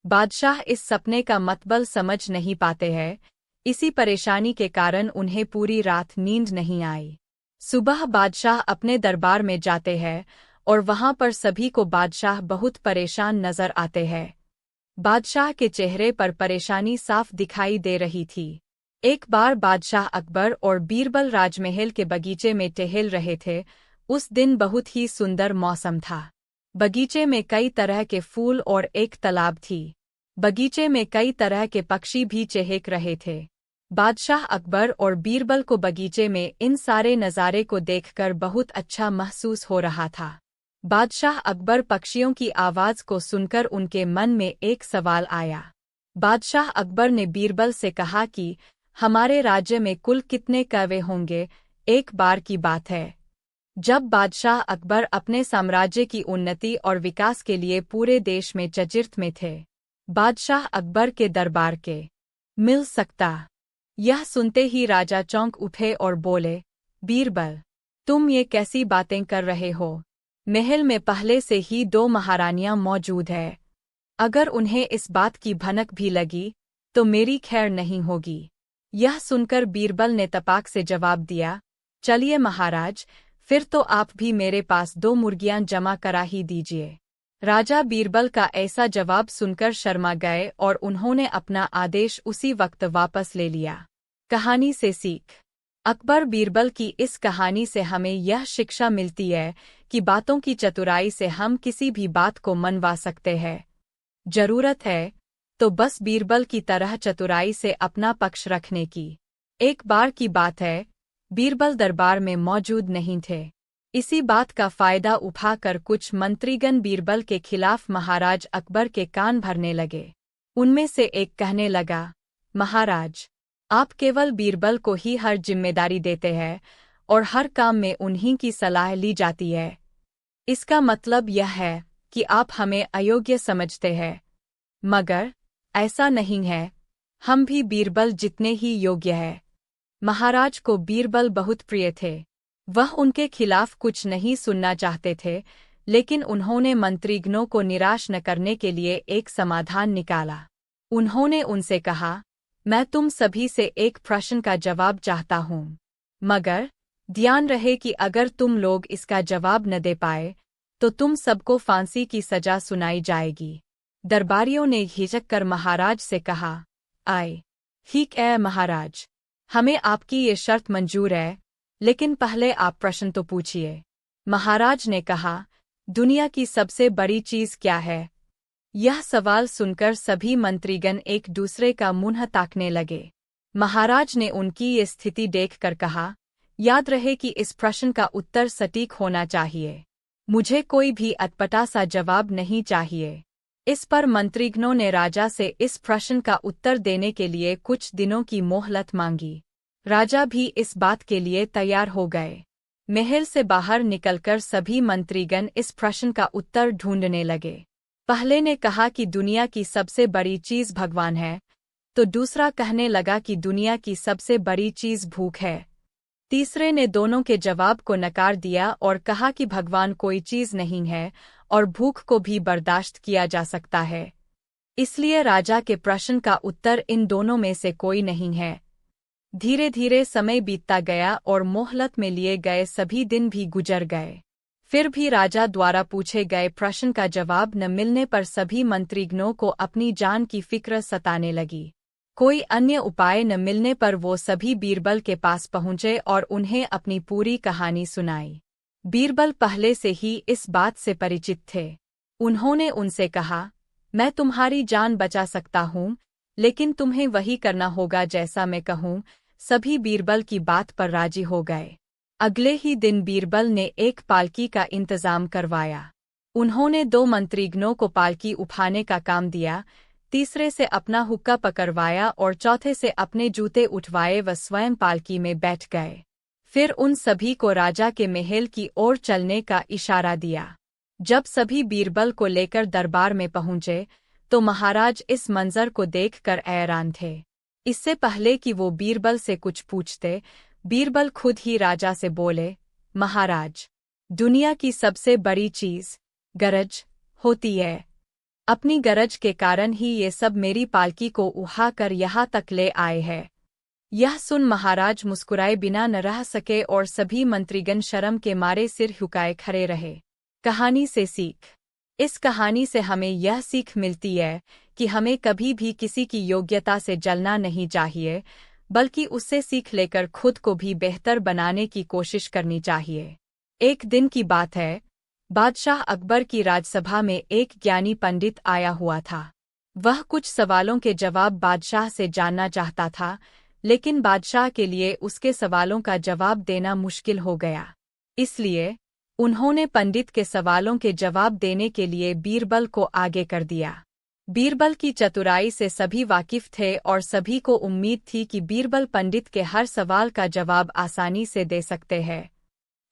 बादशाह इस सपने का मतलब समझ नहीं पाते हैं। इसी परेशानी के कारण उन्हें पूरी रात नींद नहीं आई। सुबह बादशाह अपने दरबार में जाते हैं और वहां पर सभी को बादशाह बहुत परेशान नजर आते हैं। बादशाह के चेहरे पर परेशानी साफ दिखाई दे रही थी। एक बार बादशाह अकबर और बीरबल राजमहल के बगीचे में टहल रहे थे। उस दिन बहुत ही सुंदर मौसम था। बगीचे में कई तरह के फूल और एक तालाब थी। बगीचे में कई तरह के पक्षी भी चहक रहे थे। बादशाह अकबर और बीरबल को बगीचे में इन सारे नज़ारे को देखकर बहुत अच्छा महसूस हो रहा था। बादशाह अकबर पक्षियों की आवाज़ को सुनकर उनके मन में एक सवाल आया। बादशाह अकबर ने बीरबल से कहा कि हमारे राज्य में कुल कितने कौवे होंगे? एक बार की बात है, जब बादशाह अकबर अपने साम्राज्य की उन्नति और विकास के लिए पूरे देश में चर्चित में थे। बादशाह अकबर के दरबार के मिल सकता। यह सुनते ही राजा चौंक उठे और बोले, बीरबल, तुम ये कैसी बातें कर रहे हो? महल में पहले से ही 2 महारानियां मौजूद है। अगर उन्हें इस बात की भनक भी लगी तो मेरी खैर नहीं होगी। यह सुनकर बीरबल ने तपाक से जवाब दिया, चलिए महाराज, फिर तो आप भी मेरे पास 2 मुर्गियां जमा करा ही दीजिए। राजा बीरबल का ऐसा जवाब सुनकर शर्मा गए और उन्होंने अपना आदेश उसी वक्त वापस ले लिया। कहानी से सीख। अकबर बीरबल की इस कहानी से हमें यह शिक्षा मिलती है कि बातों की चतुराई से हम किसी भी बात को मनवा सकते हैं। जरूरत है तो बस बीरबल की तरह चतुराई से अपना पक्ष रखने की। एक बार की बात है, बीरबल दरबार में मौजूद नहीं थे। इसी बात का फायदा उठाकर कुछ मंत्रीगण बीरबल के खिलाफ महाराज अकबर के कान भरने लगे। उनमें से एक कहने लगा, महाराज, आप केवल बीरबल को ही हर जिम्मेदारी देते हैं और हर काम में उन्हीं की सलाह ली जाती है। इसका मतलब यह है कि आप हमें अयोग्य समझते हैं। मगर ऐसा नहीं है, हम भी बीरबल जितने ही योग्य हैं। महाराज को बीरबल बहुत प्रिय थे। वह उनके खिलाफ कुछ नहीं सुनना चाहते थे, लेकिन उन्होंने मंत्रीगणों को निराश न करने के लिए एक समाधान निकाला। उन्होंने उनसे कहा, मैं तुम सभी से एक प्रश्न का जवाब चाहता हूँ, मगर ध्यान रहे कि अगर तुम लोग इसका जवाब न दे पाए तो तुम सबको फांसी की सजा सुनाई जाएगी। दरबारियों ने हिचक कर महाराज से कहा, आए, ठीक है महाराज, हमें आपकी ये शर्त मंजूर है, लेकिन पहले आप प्रश्न तो पूछिए। महाराज ने कहा, दुनिया की सबसे बड़ी चीज क्या है? यह सवाल सुनकर सभी मंत्रीगण एक दूसरे का मुंह ताकने लगे। महाराज ने उनकी ये स्थिति देखकर कहा, याद रहे कि इस प्रश्न का उत्तर सटीक होना चाहिए। मुझे कोई भी अटपटा सा जवाब नहीं चाहिए। इस पर मंत्रीगणों ने राजा से इस प्रश्न का उत्तर देने के लिए कुछ दिनों की मोहलत मांगी। राजा भी इस बात के लिए तैयार हो गए। महल से बाहर निकलकर सभी मंत्रीगण इस प्रश्न का उत्तर ढूंढने लगे। पहले ने कहा कि दुनिया की सबसे बड़ी चीज भगवान है, तो दूसरा कहने लगा कि दुनिया की सबसे बड़ी चीज भूख है। तीसरे ने दोनों के जवाब को नकार दिया और कहा कि भगवान कोई चीज नहीं है और भूख को भी बर्दाश्त किया जा सकता है। इसलिए राजा के प्रश्न का उत्तर इन दोनों में से कोई नहीं है। धीरे धीरे समय बीतता गया और मोहलत में लिए गए सभी दिन भी गुजर गए। फिर भी राजा द्वारा पूछे गए प्रश्न का जवाब न मिलने पर सभी मंत्रीगणों को अपनी जान की फिक्र सताने लगी। कोई अन्य उपाय न मिलने पर वो सभी बीरबल के पास पहुंचे और उन्हें अपनी पूरी कहानी सुनाई। बीरबल पहले से ही इस बात से परिचित थे। उन्होंने उनसे कहा, मैं तुम्हारी जान बचा सकता हूँ, लेकिन तुम्हें वही करना होगा जैसा मैं कहूँ। सभी बीरबल की बात पर राजी हो गए। अगले ही दिन बीरबल ने एक पालकी का इंतजाम करवाया। उन्होंने 2 मंत्रीगणों को पालकी उठाने का काम दिया, तीसरे से अपना हुक्का पकड़वाया और चौथे से अपने जूते उठवाए व स्वयं पालकी में बैठ गए। फिर उन सभी को राजा के महल की ओर चलने का इशारा दिया। जब सभी बीरबल को लेकर दरबार में पहुंचे तो महाराज इस मंजर को देखकर हैरान थे। इससे पहले कि वो बीरबल से कुछ पूछते, बीरबल खुद ही राजा से बोले, महाराज, दुनिया की सबसे बड़ी चीज गरज होती है। अपनी गरज के कारण ही ये सब मेरी पालकी को उठाकर यहाँ तक ले आए हैं। यह सुन महाराज मुस्कुराए बिना न रह सके और सभी मंत्रीगण शर्म के मारे सिर झुकाए खड़े रहे। कहानी से सीख। इस कहानी से हमें यह सीख मिलती है कि हमें कभी भी किसी की योग्यता से जलना नहीं चाहिए, बल्कि उससे सीख लेकर खुद को भी बेहतर बनाने की कोशिश करनी चाहिए। एक दिन की बात है, बादशाह अकबर की राजसभा में एक ज्ञानी पंडित आया हुआ था। वह कुछ सवालों के जवाब बादशाह से जानना चाहता था, लेकिन बादशाह के लिए उसके सवालों का जवाब देना मुश्किल हो गया। इसलिए उन्होंने पंडित के सवालों के जवाब देने के लिए बीरबल को आगे कर दिया। बीरबल की चतुराई से सभी वाकिफ थे और सभी को उम्मीद थी कि बीरबल पंडित के हर सवाल का जवाब आसानी से दे सकते हैं।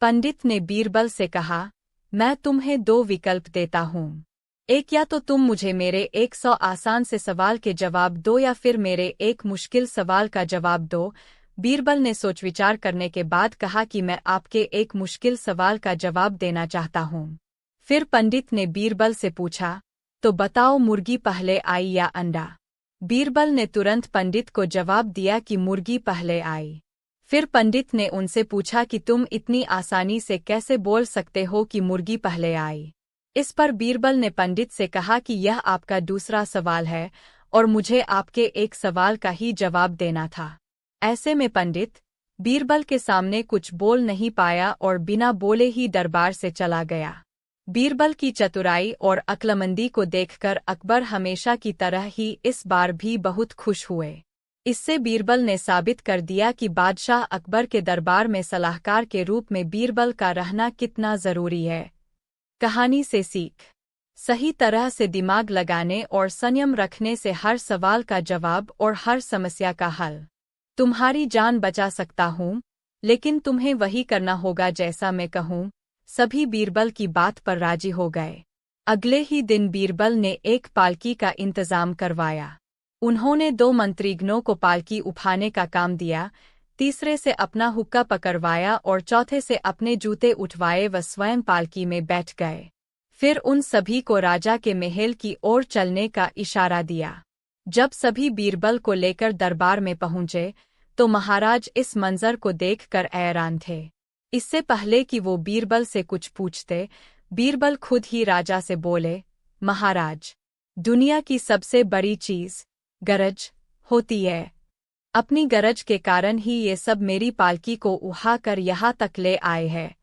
पंडित ने बीरबल से कहा, मैं तुम्हें 2 विकल्प देता हूँ। एक, या तो तुम मुझे मेरे 100 आसान से सवाल के जवाब दो या फिर मेरे एक मुश्किल सवाल का जवाब दो। बीरबल ने सोच विचार करने के बाद कहा कि मैं आपके एक मुश्किल सवाल का जवाब देना चाहता हूँ। फिर पंडित ने बीरबल से पूछा, तो बताओ मुर्गी पहले आई या अंडा? बीरबल ने तुरंत पंडित को जवाब दिया कि मुर्गी पहले आई। फिर पंडित ने उनसे पूछा कि तुम इतनी आसानी से कैसे बोल सकते हो कि मुर्गी पहले आई? इस पर बीरबल ने पंडित से कहा कि यह आपका दूसरा सवाल है और मुझे आपके एक सवाल का ही जवाब देना था। ऐसे में पंडित बीरबल के सामने कुछ बोल नहीं पाया और बिना बोले ही दरबार से चला गया। बीरबल की चतुराई और अक्लमंदी को देखकर अकबर हमेशा की तरह ही इस बार भी बहुत खुश हुए। इससे बीरबल ने साबित कर दिया कि बादशाह अकबर के दरबार में सलाहकार के रूप में बीरबल का रहना कितना जरूरी है। कहानी से सीख। सही तरह से दिमाग लगाने और संयम रखने से हर सवाल का जवाब और हर समस्या का हल। तुम्हारी जान बचा सकता हूँ, लेकिन तुम्हें वही करना होगा जैसा मैं कहूँ। सभी बीरबल की बात पर राजी हो गए। अगले ही दिन बीरबल ने एक पालकी का इंतजाम करवाया। उन्होंने 2 मंत्रीगणों को पालकी उठाने का काम दिया, तीसरे से अपना हुक्का पकड़वाया और चौथे से अपने जूते उठवाए व स्वयं पालकी में बैठ गए। फिर उन सभी को राजा के महल की ओर चलने का इशारा दिया। जब सभी बीरबल को लेकर दरबार में पहुंचे तो महाराज इस मंजर को देखकर हैरान थे। इससे पहले कि वो बीरबल से कुछ पूछते, बीरबल खुद ही राजा से बोले, महाराज, दुनिया की सबसे बड़ी चीज गरज होती है। अपनी गरज के कारण ही ये सब मेरी पालकी को उठाकर यहाँ तक ले आए हैं।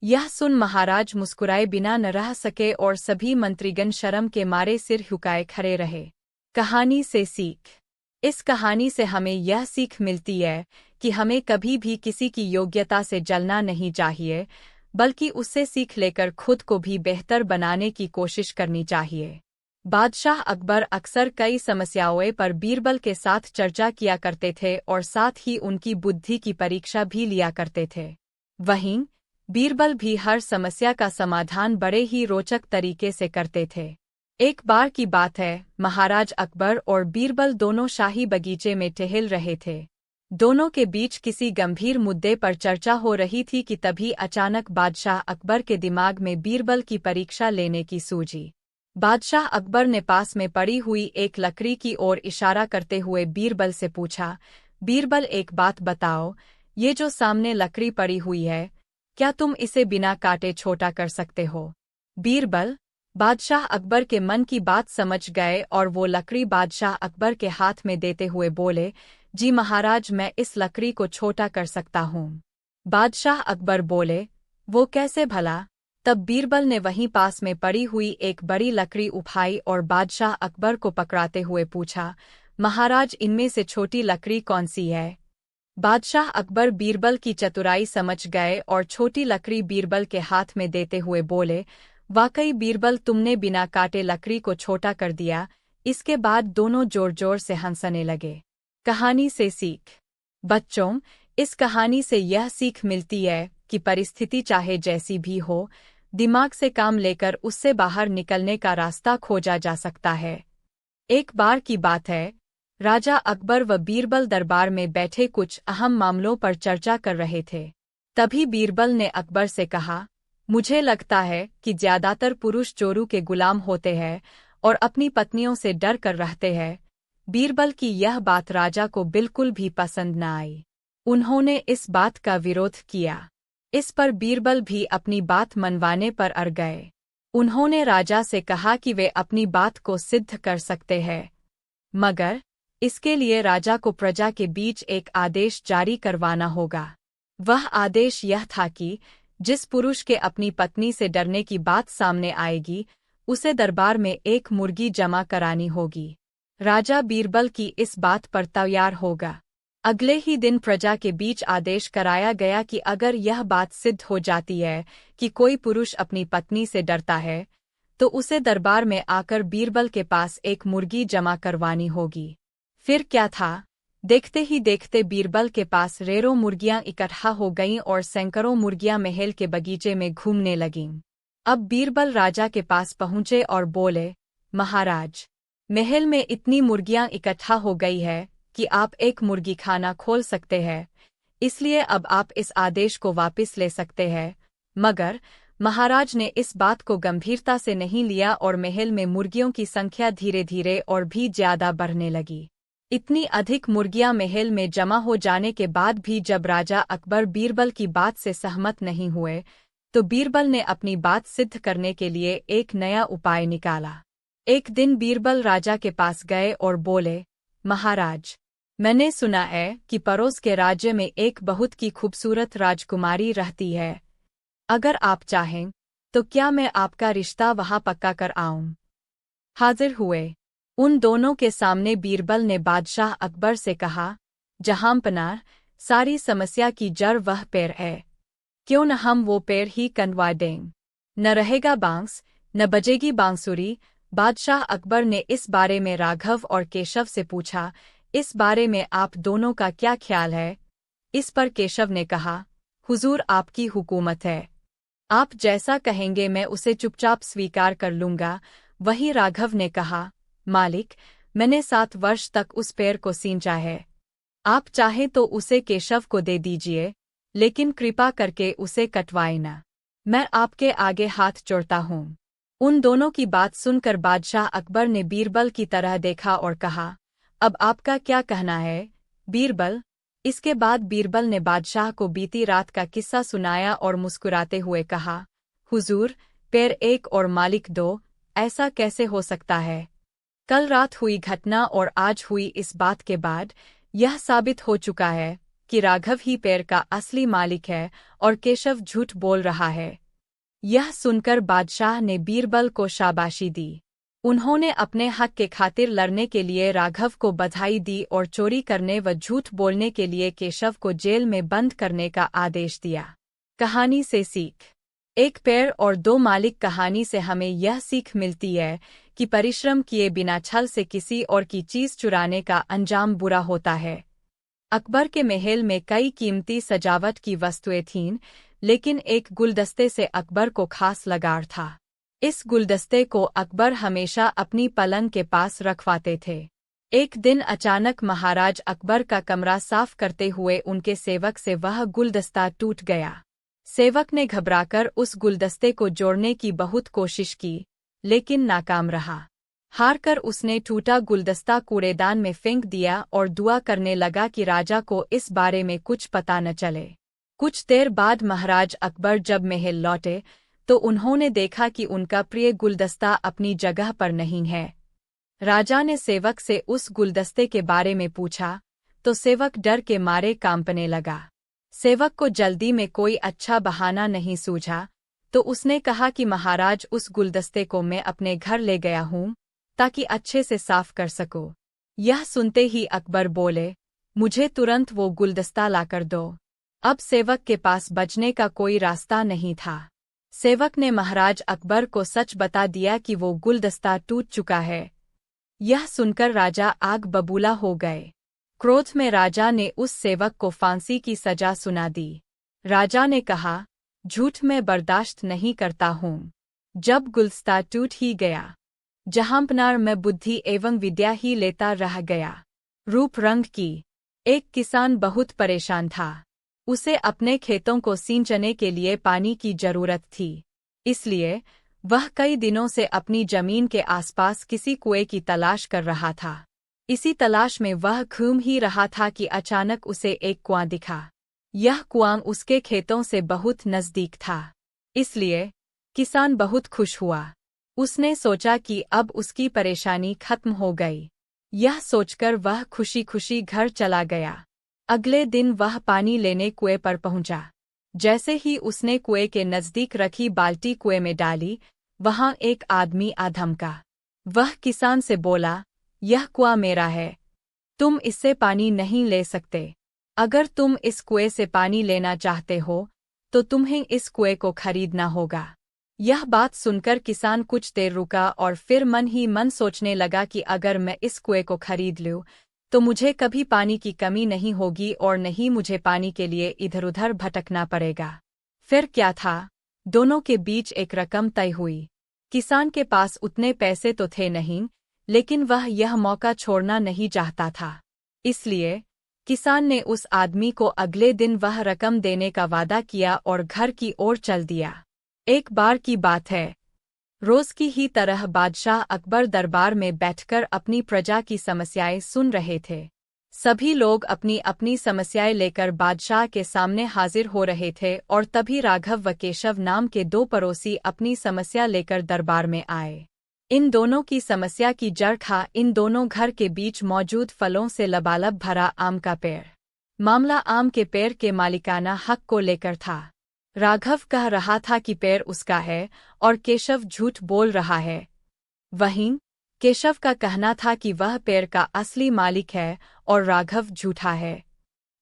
यह सुन महाराज मुस्कुराए बिना न रह सके और सभी मंत्रीगण शर्म के मारे सिर झुकाए खड़े रहे। कहानी से सीख। इस कहानी से हमें यह सीख मिलती है कि हमें कभी भी किसी की योग्यता से जलना नहीं चाहिए, बल्कि उससे सीख लेकर खुद को भी बेहतर बनाने की कोशिश करनी चाहिए। बादशाह अकबर अक्सर कई समस्याओं पर बीरबल के साथ चर्चा किया करते थे और साथ ही उनकी बुद्धि की परीक्षा भी लिया करते थे। वहीं बीरबल भी हर समस्या का समाधान बड़े ही रोचक तरीके से करते थे। एक बार की बात है, महाराज अकबर और बीरबल दोनों शाही बगीचे में टहल रहे थे। दोनों के बीच किसी गंभीर मुद्दे पर चर्चा हो रही थी कि तभी अचानक बादशाह अकबर के दिमाग में बीरबल की परीक्षा लेने की सूझी। बादशाह अकबर ने पास में पड़ी हुई एक लकड़ी की ओर इशारा करते हुए बीरबल से पूछा, बीरबल, एक बात बताओ, ये जो सामने लकड़ी पड़ी हुई है, क्या तुम इसे बिना काटे छोटा कर सकते हो? बीरबल बादशाह अकबर के मन की बात समझ गए और वो लकड़ी बादशाह अकबर के हाथ में देते हुए बोले, जी महाराज, मैं इस लकड़ी को छोटा कर सकता हूँ। बादशाह अकबर बोले, वो कैसे भला? तब बीरबल ने वहीं पास में पड़ी हुई एक बड़ी लकड़ी उठाई और बादशाह अकबर को पकड़ाते हुए पूछा, महाराज, इनमें से छोटी लकड़ी कौन सी है? बादशाह अकबर बीरबल की चतुराई समझ गए और छोटी लकड़ी बीरबल के हाथ में देते हुए बोले, वाकई बीरबल, तुमने बिना काटे लकड़ी को छोटा कर दिया। इसके बाद दोनों जोर जोर से हंसने लगे। कहानी से सीख। बच्चों, इस कहानी से यह सीख मिलती है कि परिस्थिति चाहे जैसी भी हो, दिमाग से काम लेकर उससे बाहर निकलने का रास्ता खोजा जा सकता है। एक बार की बात है, राजा अकबर व बीरबल दरबार में बैठे कुछ अहम मामलों पर चर्चा कर रहे थे। तभी बीरबल ने अकबर से कहा, मुझे लगता है कि ज्यादातर पुरुष चोरों के गुलाम होते हैं और अपनी पत्नियों से डर कर रहते हैं। बीरबल की यह बात राजा को बिल्कुल भी पसंद न आई। उन्होंने इस बात का विरोध किया। इस पर बीरबल भी अपनी बात मनवाने पर अड़ गए। उन्होंने राजा से कहा कि वे अपनी बात को सिद्ध कर सकते हैं, मगर इसके लिए राजा को प्रजा के बीच एक आदेश जारी करवाना होगा। वह आदेश यह था कि जिस पुरुष के अपनी पत्नी से डरने की बात सामने आएगी, उसे दरबार में एक मुर्गी जमा करानी होगी। राजा बीरबल की इस बात पर तैयार होगा। अगले ही दिन प्रजा के बीच आदेश कराया गया कि अगर यह बात सिद्ध हो जाती है कि कोई पुरुष अपनी पत्नी से डरता है, तो उसे दरबार में आकर बीरबल के पास एक मुर्गी जमा करवानी होगी। फिर क्या था, देखते ही देखते बीरबल के पास रेरों मुर्गियां इकट्ठा हो गईं और सैकड़ों मुर्गियां महल के बगीचे में घूमने लगीं। अब बीरबल राजा के पास पहुंचे और बोले, महाराज, महल में इतनी मुर्गियां इकट्ठा हो गई है कि आप एक मुर्गी खाना खोल सकते हैं, इसलिए अब आप इस आदेश को वापस ले सकते हैं। मगर महाराज ने इस बात को गंभीरता से नहीं लिया और महल में मुर्गियों की संख्या धीरे धीरे और भी ज्यादा बढ़ने लगी। इतनी अधिक मुर्गियां महल में जमा हो जाने के बाद भी जब राजा अकबर बीरबल की बात से सहमत नहीं हुए, तो बीरबल ने अपनी बात सिद्ध करने के लिए एक नया उपाय निकाला। एक दिन बीरबल राजा के पास गए और बोले, महाराज, मैंने सुना है कि पड़ोस के राज्य में एक बहुत की खूबसूरत राजकुमारी रहती है। अगर आप चाहें तो क्या मैं आपका रिश्ता वहां पक्का कर आऊं? हाजिर हुए। उन दोनों के सामने बीरबल ने बादशाह अकबर से कहा, जहांपनाह, सारी समस्या की जड़ वह पेड़ है। क्यों न हम वो पेड़ ही कटवा दें? न रहेगा बांस, न बजेगी बांसुरी। बादशाह अकबर ने इस बारे में राघव और केशव से पूछा, इस बारे में आप दोनों का क्या ख्याल है? इस पर केशव ने कहा, हुजूर, आपकी हुकूमत है, आप जैसा कहेंगे मैं उसे चुपचाप स्वीकार कर लूंगा। वहीं राघव ने कहा, मालिक, मैंने 7 वर्ष तक उस पेड़ को सींचा है। आप चाहें तो उसे केशव को दे दीजिए, लेकिन कृपा करके उसे कटवाए ना। मैं आपके आगे हाथ जोड़ता हूँ। उन दोनों की बात सुनकर बादशाह अकबर ने बीरबल की तरह देखा और कहा, अब आपका क्या कहना है, बीरबल? इसके बाद बीरबल ने बादशाह को बीती रात का किस्सा सुनाया और मुस्कुराते हुए कहा, हुजूर, पैर एक और मालिक दो, ऐसा कैसे हो सकता है? कल रात हुई घटना और आज हुई इस बात के बाद यह साबित हो चुका है कि राघव ही पैर का असली मालिक है और केशव झूठ बोल रहा है। यह सुनकर बादशाह ने बीरबल को शाबाशी दी। उन्होंने अपने हक के खातिर लड़ने के लिए राघव को बधाई दी और चोरी करने व झूठ बोलने के लिए केशव को जेल में बंद करने का आदेश दिया। कहानी से सीख। एक पैर और दो मालिक कहानी से हमें यह सीख मिलती है कि परिश्रम किए बिना छल से किसी और की चीज चुराने का अंजाम बुरा होता है। अकबर के महल में कई कीमती सजावट की वस्तुएं थीं, लेकिन एक गुलदस्ते से अकबर को खास लगाव था। इस गुलदस्ते को अकबर हमेशा अपनी पलंग के पास रखवाते थे। एक दिन अचानक महाराज अकबर का कमरा साफ करते हुए उनके सेवक से वह गुलदस्ता टूट गया। सेवक ने घबराकर उस गुलदस्ते को जोड़ने की बहुत कोशिश की, लेकिन नाकाम रहा। हारकर उसने टूटा गुलदस्ता कूड़ेदान में फेंक दिया और दुआ करने लगा कि राजा को इस बारे में कुछ पता न चले। कुछ देर बाद महाराज अकबर जब महल लौटे तो उन्होंने देखा कि उनका प्रिय गुलदस्ता अपनी जगह पर नहीं है। राजा ने सेवक से उस गुलदस्ते के बारे में पूछा तो सेवक डर के मारे कांपने लगा। सेवक को जल्दी में कोई अच्छा बहाना नहीं सूझा, तो उसने कहा कि महाराज, उस गुलदस्ते को मैं अपने घर ले गया हूँ ताकि अच्छे से साफ कर सको। यह सुनते ही अकबर बोले, मुझे तुरंत वो गुलदस्ता लाकर दो। अब सेवक के पास बचने का कोई रास्ता नहीं था। सेवक ने महाराज अकबर को सच बता दिया कि वो गुलदस्ता टूट चुका है। यह सुनकर राजा आग बबूला हो गए। क्रोध में राजा ने उस सेवक को फांसी की सजा सुना दी। राजा ने कहा, झूठ मैं बर्दाश्त नहीं करता हूँ। जब गुलदस्ता टूट ही गया, जहांपनार मैं बुद्धि एवं विद्या ही लेता रह गया। रूप रंग की। एक किसान बहुत परेशान था। उसे अपने खेतों को सींचने के लिए पानी की जरूरत थी। इसलिए वह कई दिनों से अपनी जमीन के आसपास किसी कुएं की तलाश कर रहा था। इसी तलाश में वह घूम ही रहा था कि अचानक उसे एक कुआं दिखा। यह कुआं उसके खेतों से बहुत नजदीक था, इसलिए किसान बहुत खुश हुआ। उसने सोचा कि अब उसकी परेशानी खत्म हो गई। यह सोचकर वह खुशी खुशी घर चला गया। अगले दिन वह पानी लेने कुएं पर पहुंचा। जैसे ही उसने कुएं के नजदीक रखी बाल्टी कुएं में डाली, वहां एक आदमी आ धमका। वह किसान से बोला, यह कुआं मेरा है, तुम इससे पानी नहीं ले सकते। अगर तुम इस कुएं से पानी लेना चाहते हो तो तुम्हें इस कुएं को खरीदना होगा। यह बात सुनकर किसान कुछ देर रुका और फिर मन ही मन सोचने लगा कि अगर मैं इस कुएं को खरीद लूं तो मुझे कभी पानी की कमी नहीं होगी और नहीं मुझे पानी के लिए इधर उधर भटकना पड़ेगा। फिर क्या था, दोनों के बीच एक रकम तय हुई। किसान के पास उतने पैसे तो थे नहीं, लेकिन वह यह मौका छोड़ना नहीं चाहता था। इसलिए किसान ने उस आदमी को अगले दिन वह रकम देने का वादा किया और घर की ओर चल दिया। एक बार की बात है, रोज की ही तरह बादशाह अकबर दरबार में बैठकर अपनी प्रजा की समस्याएं सुन रहे थे। सभी लोग अपनी अपनी समस्याएं लेकर बादशाह के सामने हाजिर हो रहे थे और तभी राघव व केशव नाम के दो पड़ोसी अपनी समस्या लेकर दरबार में आए। इन दोनों की समस्या की जड़ था इन दोनों घर के बीच मौजूद फलों से लबालब भरा आम का पेड़। मामला आम के पेड़ के मालिकाना हक को लेकर था। राघव कह रहा था कि पेड़ उसका है और केशव झूठ बोल रहा है। वहीं केशव का कहना था कि वह पेड़ का असली मालिक है और राघव झूठा है।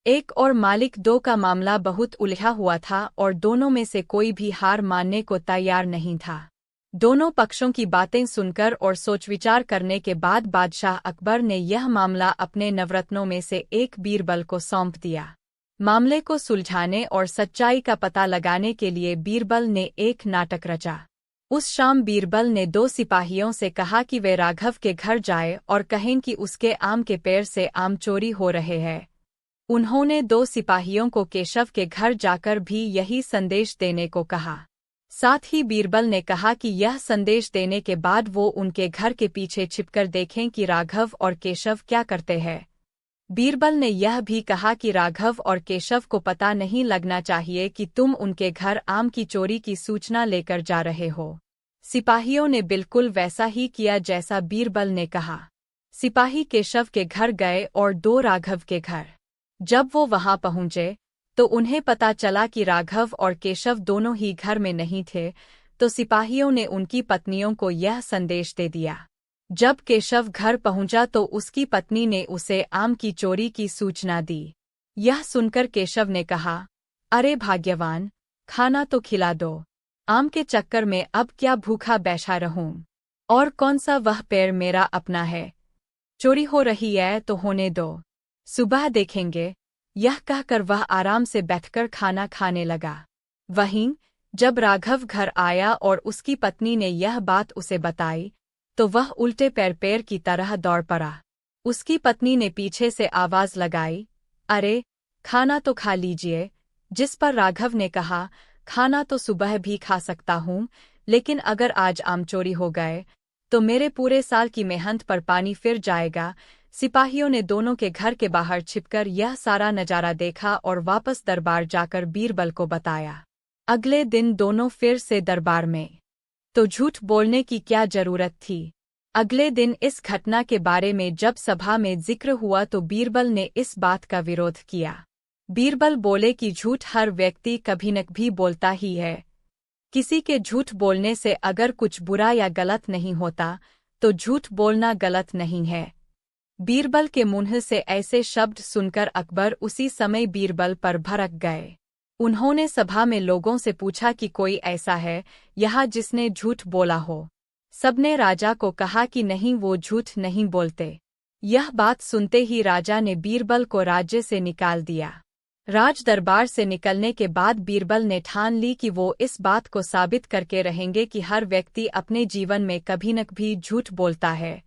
एक और मालिक दो का मामला बहुत उलझा हुआ था और दोनों में से कोई भी हार मानने को तैयार नहीं था। दोनों पक्षों की बातें सुनकर और सोच विचार करने के बाद बादशाह अकबर ने यह मामला अपने नवरत्नों में से एक बीरबल को सौंप दिया। मामले को सुलझाने और सच्चाई का पता लगाने के लिए बीरबल ने एक नाटक रचा। उस शाम बीरबल ने दो सिपाहियों से कहा कि वे राघव के घर जाएं और कहें कि उसके आम के पेड़ से आम चोरी हो रहे हैं। उन्होंने दो सिपाहियों को केशव के घर जाकर भी यही संदेश देने को कहा। साथ ही बीरबल ने कहा कि यह संदेश देने के बाद वो उनके घर के पीछे छिपकर देखें कि राघव और केशव क्या करते हैं। बीरबल ने यह भी कहा कि राघव और केशव को पता नहीं लगना चाहिए कि तुम उनके घर आम की चोरी की सूचना लेकर जा रहे हो। सिपाहियों ने बिल्कुल वैसा ही किया जैसा बीरबल ने कहा। सिपाही केशव के घर गए और 2 राघव के घर। जब वो वहां पहुंचे तो उन्हें पता चला कि राघव और केशव दोनों ही घर में नहीं थे, तो सिपाहियों ने उनकी पत्नियों को यह संदेश दे दिया। जब केशव घर पहुंचा तो उसकी पत्नी ने उसे आम की चोरी की सूचना दी। यह सुनकर केशव ने कहा, अरे भाग्यवान, खाना तो खिला दो। आम के चक्कर में अब क्या भूखा बैठा रहूं? और कौन सा वह पेड़ मेरा अपना है? चोरी हो रही है तो होने दो, सुबह देखेंगे। यह कहकर वह आराम से बैठकर खाना खाने लगा। वहीं जब राघव घर आया और उसकी पत्नी ने यह बात उसे बताई तो वह उल्टे पैर की तरह दौड़ पड़ा। उसकी पत्नी ने पीछे से आवाज लगाई, अरे खाना तो खा लीजिए। जिस पर राघव ने कहा, खाना तो सुबह भी खा सकता हूँ, लेकिन अगर आज आम चोरी हो गए तो मेरे पूरे साल की मेहनत पर पानी फिर जाएगा। सिपाहियों ने दोनों के घर के बाहर छिपकर यह सारा नजारा देखा और वापस दरबार जाकर बीरबल को बताया। अगले दिन दोनों फिर से दरबार में। तो झूठ बोलने की क्या जरूरत थी? अगले दिन इस घटना के बारे में जब सभा में जिक्र हुआ तो बीरबल ने इस बात का विरोध किया। बीरबल बोले कि झूठ हर व्यक्ति कभी न कभी बोलता ही है। किसी के झूठ बोलने से अगर कुछ बुरा या गलत नहीं होता तो झूठ बोलना गलत नहीं है। बीरबल के मुंह से ऐसे शब्द सुनकर अकबर उसी समय बीरबल पर भड़क गए। उन्होंने सभा में लोगों से पूछा कि कोई ऐसा है यहाँ जिसने झूठ बोला हो। सबने राजा को कहा कि नहीं, वो झूठ नहीं बोलते। यह बात सुनते ही राजा ने बीरबल को राज्य से निकाल दिया। राज दरबार से निकलने के बाद बीरबल ने ठान ली कि वो इस बात को साबित करके रहेंगे कि हर व्यक्ति अपने जीवन में कभी न कभी झूठ बोलता है।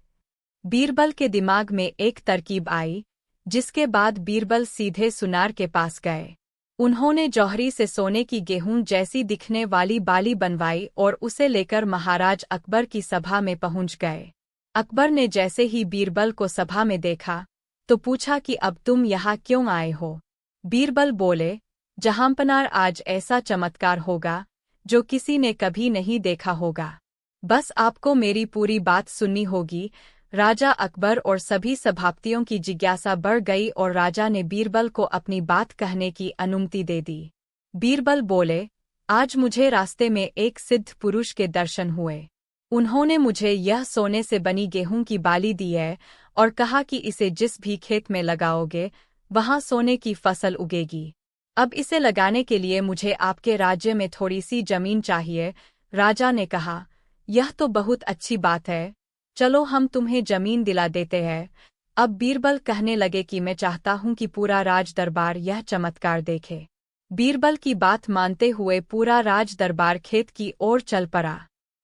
बीरबल के दिमाग में एक तरकीब आई, जिसके बाद बीरबल सीधे सुनार के पास गए। उन्होंने जौहरी से सोने की गेहूं जैसी दिखने वाली बाली बनवाई और उसे लेकर महाराज अकबर की सभा में पहुंच गए। अकबर ने जैसे ही बीरबल को सभा में देखा तो पूछा कि अब तुम यहाँ क्यों आए हो? बीरबल बोले, जहांपनार, आज ऐसा चमत्कार होगा जो किसी ने कभी नहीं देखा होगा। बस आपको मेरी पूरी बात सुननी होगी। राजा अकबर और सभी सभापतियों की जिज्ञासा बढ़ गई और राजा ने बीरबल को अपनी बात कहने की अनुमति दे दी। बीरबल बोले, आज मुझे रास्ते में एक सिद्ध पुरुष के दर्शन हुए। उन्होंने मुझे यह सोने से बनी गेहूं की बाली दी है और कहा कि इसे जिस भी खेत में लगाओगे वहां सोने की फसल उगेगी। अब इसे लगाने के लिए मुझे आपके राज्य में थोड़ी सी जमीन चाहिए। राजा ने कहा, यह तो बहुत अच्छी बात है, चलो हम तुम्हें जमीन दिला देते हैं। अब बीरबल कहने लगे कि मैं चाहता हूं कि पूरा राज दरबार यह चमत्कार देखे। बीरबल की बात मानते हुए पूरा राज दरबार खेत की ओर चल पड़ा।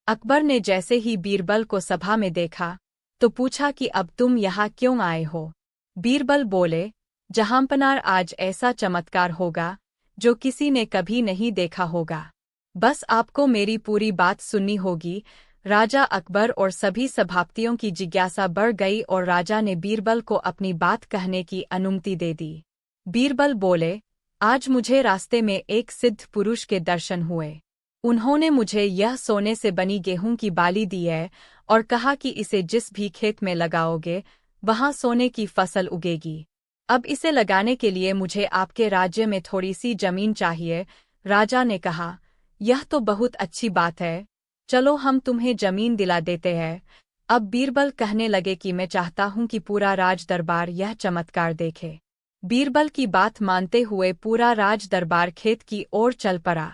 अकबर ने जैसे ही बीरबल को सभा में देखा तो पूछा कि अब तुम यहाँ क्यों आए हो? बीरबल बोले, जहांपनार, आज ऐसा चमत्कार होगा जो किसी ने कभी नहीं देखा होगा। बस आपको मेरी पूरी बात सुननी होगी। राजा अकबर और सभी सभापतियों की जिज्ञासा बढ़ गई और राजा ने बीरबल को अपनी बात कहने की अनुमति दे दी। बीरबल बोले, आज मुझे रास्ते में एक सिद्ध पुरुष के दर्शन हुए। उन्होंने मुझे यह सोने से बनी गेहूं की बाली दी है और कहा कि इसे जिस भी खेत में लगाओगे वहां सोने की फसल उगेगी। अब इसे लगाने के लिए मुझे आपके राज्य में थोड़ी सी जमीन चाहिए। राजा ने कहा, यह तो बहुत अच्छी बात है, चलो हम तुम्हें जमीन दिला देते हैं। अब बीरबल कहने लगे कि मैं चाहता हूं कि पूरा राज दरबार यह चमत्कार देखे। बीरबल की बात मानते हुए पूरा राज दरबार खेत की ओर चल पड़ा।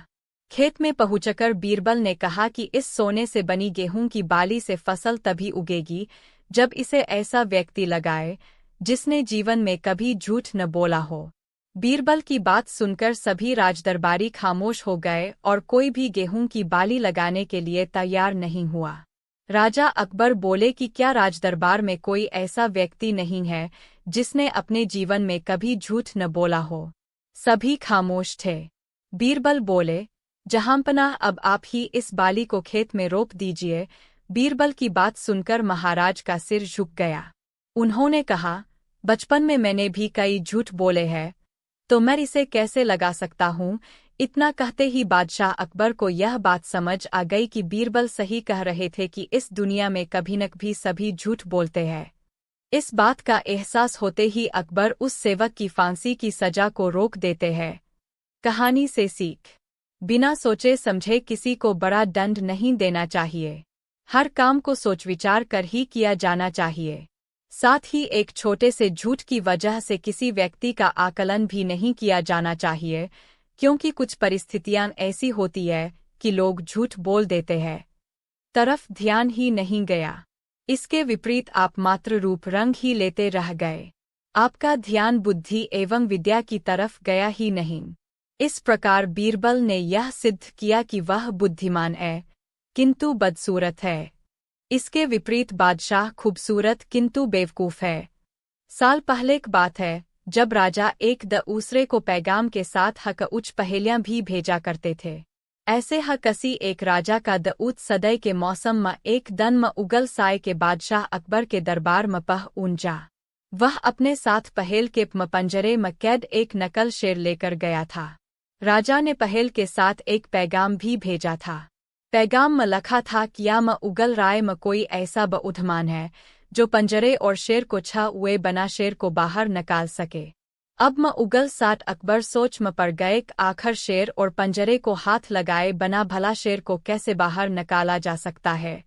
खेत में पहुंचकर बीरबल ने कहा कि इस सोने से बनी गेहूं की बाली से फसल तभी उगेगी जब इसे ऐसा व्यक्ति लगाए जिसने जीवन में कभी झूठ न बोला हो। बीरबल की बात सुनकर सभी राजदरबारी खामोश हो गए और कोई भी गेहूं की बाली लगाने के लिए तैयार नहीं हुआ। राजा अकबर बोले कि क्या राजदरबार में कोई ऐसा व्यक्ति नहीं है जिसने अपने जीवन में कभी झूठ न बोला हो? सभी खामोश थे। बीरबल बोले, जहांपनाह, अब आप ही इस बाली को खेत में रोप दीजिए। बीरबल की बात सुनकर महाराज का सिर झुक गया। उन्होंने कहा, बचपन में मैंने भी कई झूठ बोले हैं, तो मैं इसे कैसे लगा सकता हूँ। इतना कहते ही बादशाह अकबर को यह बात समझ आ गई कि बीरबल सही कह रहे थे कि इस दुनिया में कभी न कभी सभी झूठ बोलते हैं। इस बात का एहसास होते ही अकबर उस सेवक की फांसी की सजा को रोक देते हैं। कहानी से सीख, बिना सोचे समझे किसी को बड़ा दंड नहीं देना चाहिए। हर काम को सोच विचार कर ही किया जाना चाहिए। साथ ही एक छोटे से झूठ की वजह से किसी व्यक्ति का आकलन भी नहीं किया जाना चाहिए, क्योंकि कुछ परिस्थितियां ऐसी होती है कि लोग झूठ बोल देते हैं। तरफ ध्यान ही नहीं गया। इसके विपरीत आप मात्र रूप रंग ही लेते रह गए। आपका ध्यान बुद्धि एवं विद्या की तरफ गया ही नहीं। इस प्रकार बीरबल ने यह सिद्ध किया कि वह बुद्धिमान है, किंतु बदसूरत है। इसके विपरीत बादशाह खूबसूरत किंतु बेवकूफ है। साल पहले की बात है, जब राजा एक दूसरे को पैगाम के साथ कुछ पहेलियां भी भेजा करते थे। ऐसे कसी एक राजा का दूत सदै के मौसम में एक दिन में उगल साय के बादशाह अकबर के दरबार में पह ऊंचा। वह अपने साथ पहेल के पंजरे में कैद एक नकल शेर लेकर गया था। राजा ने पहेल के साथ एक पैगाम भी भेजा था। पैगाम में लिखा था कि या में उगल राय में कोई ऐसा बुद्धिमान है जो पंजरे और शेर को छा हुए बना शेर को बाहर निकाल सके। अब में उगल साठ अकबर सोच में पड़ गए कि आखिर शेर और पंजरे को हाथ लगाए बना भला शेर को कैसे बाहर निकाला जा सकता है।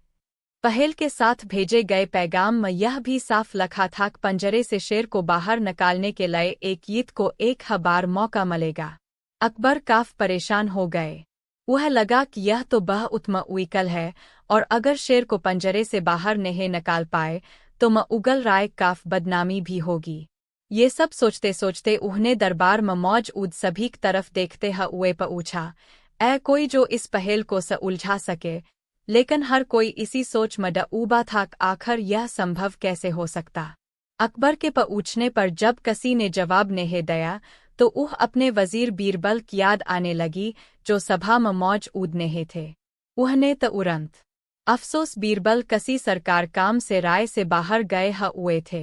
पहेल के साथ भेजे गए पैगाम में यह भी साफ लिखा था कि पंजरे से शेर को बाहर निकालने के लिए एक ईद को एक बार मौका मिलेगा। अकबर काफ परेशान हो गए। वह लगा कि यह तो बहुत मुश्किल है, और अगर शेर को पंजरे से बाहर नहीं निकाल पाए तो उगल राय काफ बदनामी भी होगी। ये सब सोचते सोचते उन्हें दरबार में मौजूद सभी की तरफ देखते हुए पूछा, कोई जो इस पहेल को उलझा सके। लेकिन हर कोई इसी सोच में डूबा था कि आखिर यह संभव कैसे हो सकता। अकबर के पूछने पर जब किसी ने जवाब नहीं दिया तो अपने वजीर बीरबल की याद आने लगी, जो सभा में मौजूद नहीं थे। उन्हें तुरंत अफसोस बीरबल किसी सरकार काम से राय से बाहर गए हुए थे।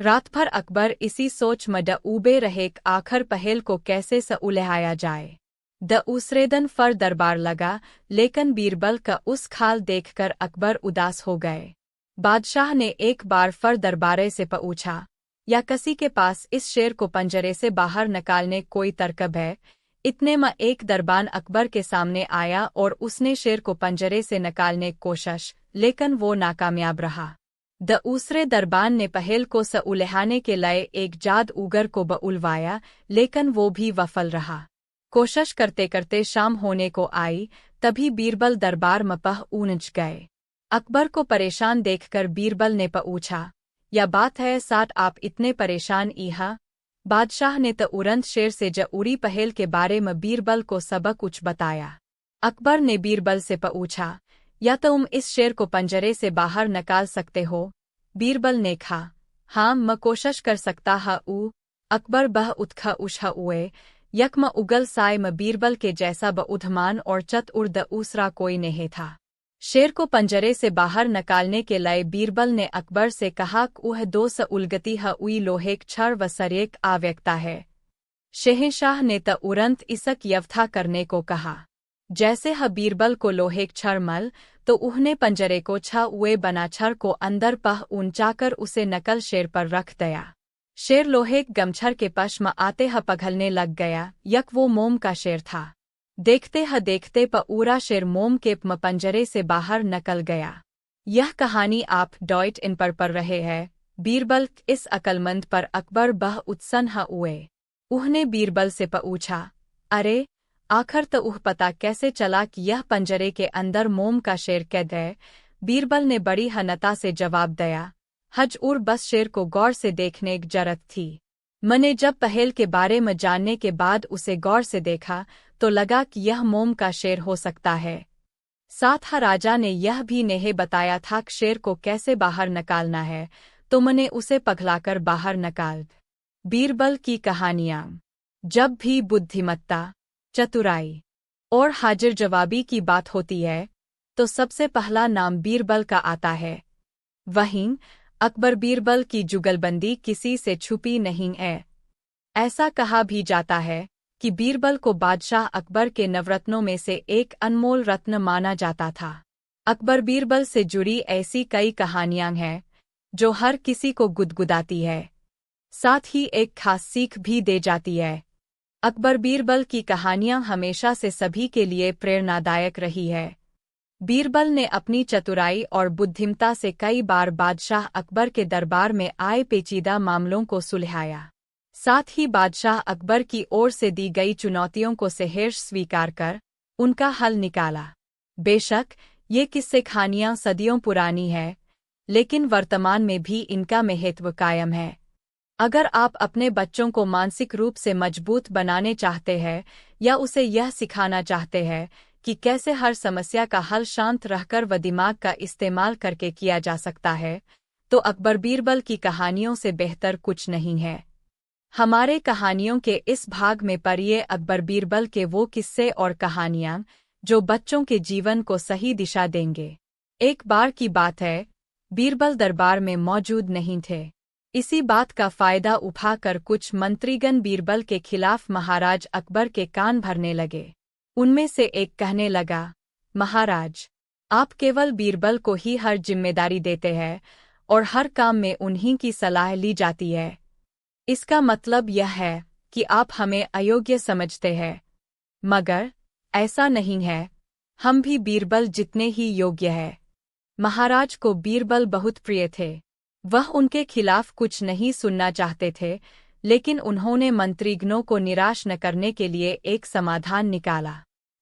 रात भर अकबर इसी सोच में डूबे रहे कि आखिर पहेल को कैसे उलझाया जाए। दूसरे दिन फर दरबार लगा, लेकिन बीरबल का उस खाल देखकर अकबर उदास हो गए। बादशाह ने एक बार फर दरबारे से पूछा, या किसी के पास इस शेर को पंजरे से बाहर निकालने कोई तरकीब है। इतने में एक दरबान अकबर के सामने आया और उसने शेर को पंजरे से निकालने की कोशिश, लेकिन वो नाकामयाब रहा। दूसरे दरबान ने पहेल को उलझाने के लिए एक जादूगर को बुलवाया, लेकिन वो भी विफल रहा। कोशिश करते करते शाम होने को आई, तभी बीरबल दरबार में पहुंच गए। अकबर को परेशान देखकर बीरबल ने पूछा, या बात है साथ आप इतने परेशान इहा। बादशाह ने तुरंत शेर से जऊरी पहेल के बारे में बीरबल को सब कुछ बताया। अकबर ने बीरबल से पूछा, या तुम इस शेर को पंजरे से बाहर निकाल सकते हो। बीरबल ने कहा, हाँ मैं कोशिश कर सकता हूँ। अकबर बह उत्खा उछा हुए। यक में उगल साय में बीरबल के जैसा बुद्धिमान और चतुर दूसरा कोई नहीं था। शेर को पंजरे से बाहर निकालने के लिए बीरबल ने अकबर से कहा कि वह दो उलगती हुई लोहे के छड़ व सरेक आवश्यकता है। शहंशाह ने तुरंत इसक व्यवस्था करने को कहा। जैसे बीरबल को लोहे के छड़ मल, तो उन्हें पंजरे को हुए बना छड़ को अंदर ऊंचाकर उसे नकल शेर पर रख दिया। शेर लोहे के गमछड़ के पश में आते पिघलने लग गया। यक वो मोम का शेर था। देखते पूरा शेर मोम के पंजरे से बाहर निकल गया। यह कहानी आप .in पर पढ़ रहे हैं। बीरबल इस अक्लमंद पर अकबर बह उत्सन्न हुए। उन्हें बीरबल से पूछा, अरे आखिर तो पता कैसे चला कि यह पंजरे के अंदर मोम का शेर कैद है। बीरबल ने बड़ी हनता से जवाब दिया, हजूर बस शेर को गौर से देखने की जरूरत थी। मैंने जब पहेल के बारे में जानने के बाद उसे गौर से देखा तो लगा कि यह मोम का शेर हो सकता है। साथ ही राजा ने यह भी नहीं बताया था कि शेर को कैसे बाहर निकालना है, तो मैंने उसे पगलाकर बाहर निकाल। बीरबल की कहानियाँ। जब भी बुद्धिमत्ता, चतुराई, और हाजिर जवाबी की बात होती है तो सबसे पहला नाम बीरबल का आता है। वहीं अकबर बीरबल की जुगलबंदी किसी से छुपी नहीं है। ऐसा कहा भी जाता है कि बीरबल को बादशाह अकबर के नवरत्नों में से एक अनमोल रत्न माना जाता था। अकबर बीरबल से जुड़ी ऐसी कई कहानियां हैं जो हर किसी को गुदगुदाती है, साथ ही एक खास सीख भी दे जाती है। अकबर बीरबल की कहानियां हमेशा से सभी के लिए प्रेरणादायक रही है। बीरबल ने अपनी चतुराई और बुद्धिमत्ता से कई बार बादशाह अकबर के दरबार में आए पेचीदा मामलों को सुलझाया। साथ ही बादशाह अकबर की ओर से दी गई चुनौतियों को सहर्ष स्वीकार कर उनका हल निकाला। बेशक ये किस्से कहानियां सदियों पुरानी है, लेकिन वर्तमान में भी इनका महत्व कायम है। अगर आप अपने बच्चों को मानसिक रूप से मजबूत बनाने चाहते हैं या उसे यह सिखाना चाहते हैं कि कैसे हर समस्या का हल शांत रहकर व दिमाग का इस्तेमाल करके किया जा सकता है, तो अकबर बीरबल की कहानियों से बेहतर कुछ नहीं है। हमारे कहानियों के इस भाग में पढ़िए अकबर बीरबल के वो किस्से और कहानियां जो बच्चों के जीवन को सही दिशा देंगे। एक बार की बात है, बीरबल दरबार में मौजूद नहीं थे। इसी बात का फायदा उठाकर कुछ मंत्रीगण बीरबल के खिलाफ महाराज अकबर के कान भरने लगे। उनमें से एक कहने लगा, महाराज, आप केवल बीरबल को ही हर जिम्मेदारी देते हैं और हर काम में उन्हीं की सलाह ली जाती है। इसका मतलब यह है कि आप हमें अयोग्य समझते हैं। मगर ऐसा नहीं है, हम भी बीरबल जितने ही योग्य हैं। महाराज को बीरबल बहुत प्रिय थे। वह उनके खिलाफ कुछ नहीं सुनना चाहते थे, लेकिन उन्होंने मंत्रीगणों को निराश न करने के लिए एक समाधान निकाला।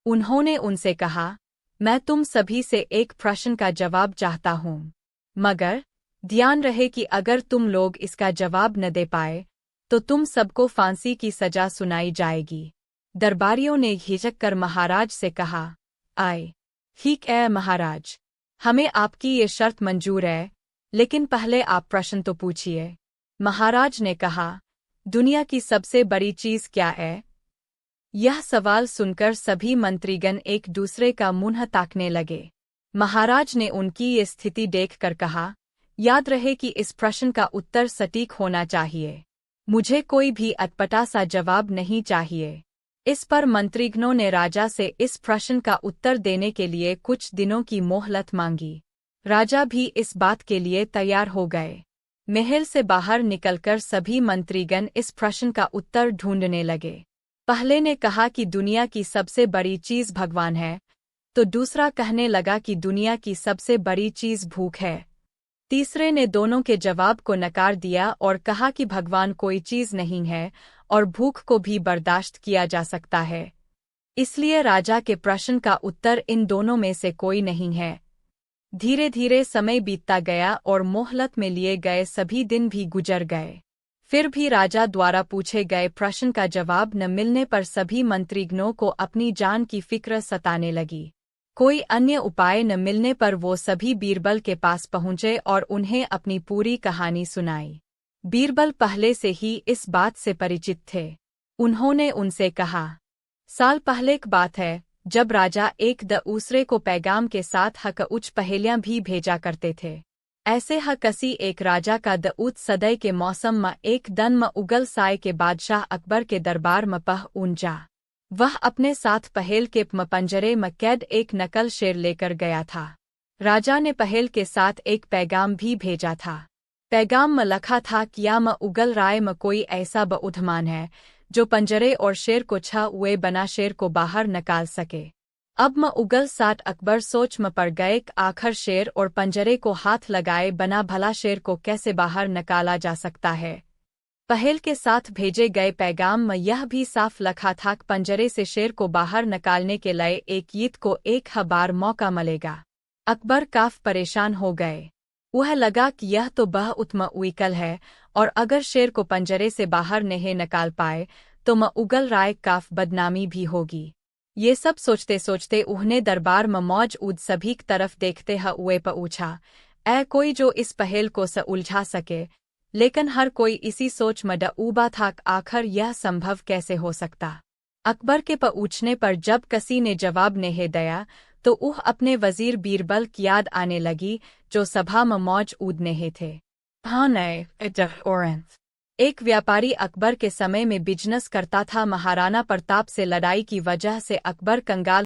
उन्होंने उनसे कहा, मैं तुम सभी से एक प्रश्न का जवाब चाहता हूँ, मगर ध्यान रहे कि अगर तुम लोग इसका जवाब न दे पाए तो तुम सबको फांसी की सजा सुनाई जाएगी। दरबारियों ने हिचक कर महाराज से कहा, आए, ठीक है महाराज, हमें आपकी ये शर्त मंजूर है, लेकिन पहले आप प्रश्न तो पूछिए। महाराज ने कहा, दुनिया की सबसे बड़ी चीज क्या है? यह सवाल सुनकर सभी मंत्रीगण एक दूसरे का मुंह ताकने लगे। महाराज ने उनकी ये स्थिति देखकर कहा, याद रहे कि इस प्रश्न का उत्तर सटीक होना चाहिए। मुझे कोई भी अटपटा सा जवाब नहीं चाहिए। इस पर मंत्रीगणों ने राजा से इस प्रश्न का उत्तर देने के लिए कुछ दिनों की मोहलत मांगी। राजा भी इस बात के लिए तैयार हो गए। महल से बाहर निकलकर सभी मंत्रीगण इस प्रश्न का उत्तर ढूंढने लगे। पहले ने कहा कि दुनिया की सबसे बड़ी चीज भगवान है, तो दूसरा कहने लगा कि दुनिया की सबसे बड़ी चीज भूख है। तीसरे ने दोनों के जवाब को नकार दिया और कहा कि भगवान कोई चीज नहीं है और भूख को भी बर्दाश्त किया जा सकता है। इसलिए राजा के प्रश्न का उत्तर इन दोनों में से कोई नहीं है। धीरे धीरे समय बीतता गया और मोहलत में लिए गए सभी दिन भी गुजर गए। फिर भी राजा द्वारा पूछे गए प्रश्न का जवाब न मिलने पर सभी मंत्रीगणों को अपनी जान की फिक्र सताने लगी। कोई अन्य उपाय न मिलने पर वो सभी बीरबल के पास पहुंचे और उन्हें अपनी पूरी कहानी सुनाई। बीरबल पहले से ही इस बात से परिचित थे। उन्होंने उनसे कहा, साल पहले की बात है, जब राजा एक दूसरे को पैगाम के साथ हक पहेलियां भी भेजा करते थे। ऐसे कसी एक राजा का दूत सदय के मौसम में एक दिन में उगल साय के बादशाह अकबर के दरबार में पहुंचा। वह अपने साथ पहेल के पंजरे में कैद एक नकल शेर लेकर गया था। राजा ने पहेल के साथ एक पैगाम भी भेजा था। पैगाम में लिखा था कि या में उगल राय में कोई ऐसा बुद्धिमान है जो पंजरे और शेर को छा हुए बना शेर को बाहर निकाल सके। अब में उगल साथ अकबर सोच में पड़ गए कि आखिर शेर और पंजरे को हाथ लगाए बना भला शेर को कैसे बाहर निकाला जा सकता है। पहेल के साथ भेजे गए पैगाम में यह भी साफ लिखा था कि पंजरे से शेर को बाहर निकालने के लिए एक ईद को एक बार मौका मिलेगा। अकबर काफ परेशान हो गए। वह लगा कि यह तो बहुत मुश्किल है और अगर शेर को पंजरे से बाहर नहीं निकाल पाए तो उगल राय काफ बदनामी भी होगी। ये सब सोचते सोचते उन्हें दरबार में मौजूद सभी की तरफ देखते हुए पूछा, कोई जो इस पहेल को उलझा सके। लेकिन हर कोई इसी सोच में डूबा था कि आखिर यह संभव कैसे हो सकता। अकबर के पूछने पर जब किसी ने जवाब नहीं दिया तो वह अपने वजीर बीरबल की याद आने लगी, जो सभा में मौजूद नहीं थे। हाँ नहीं, एक व्यापारी अकबर के समय में बिजनेस करता था। महाराणा प्रताप से लड़ाई की वजह से अकबर कंगाल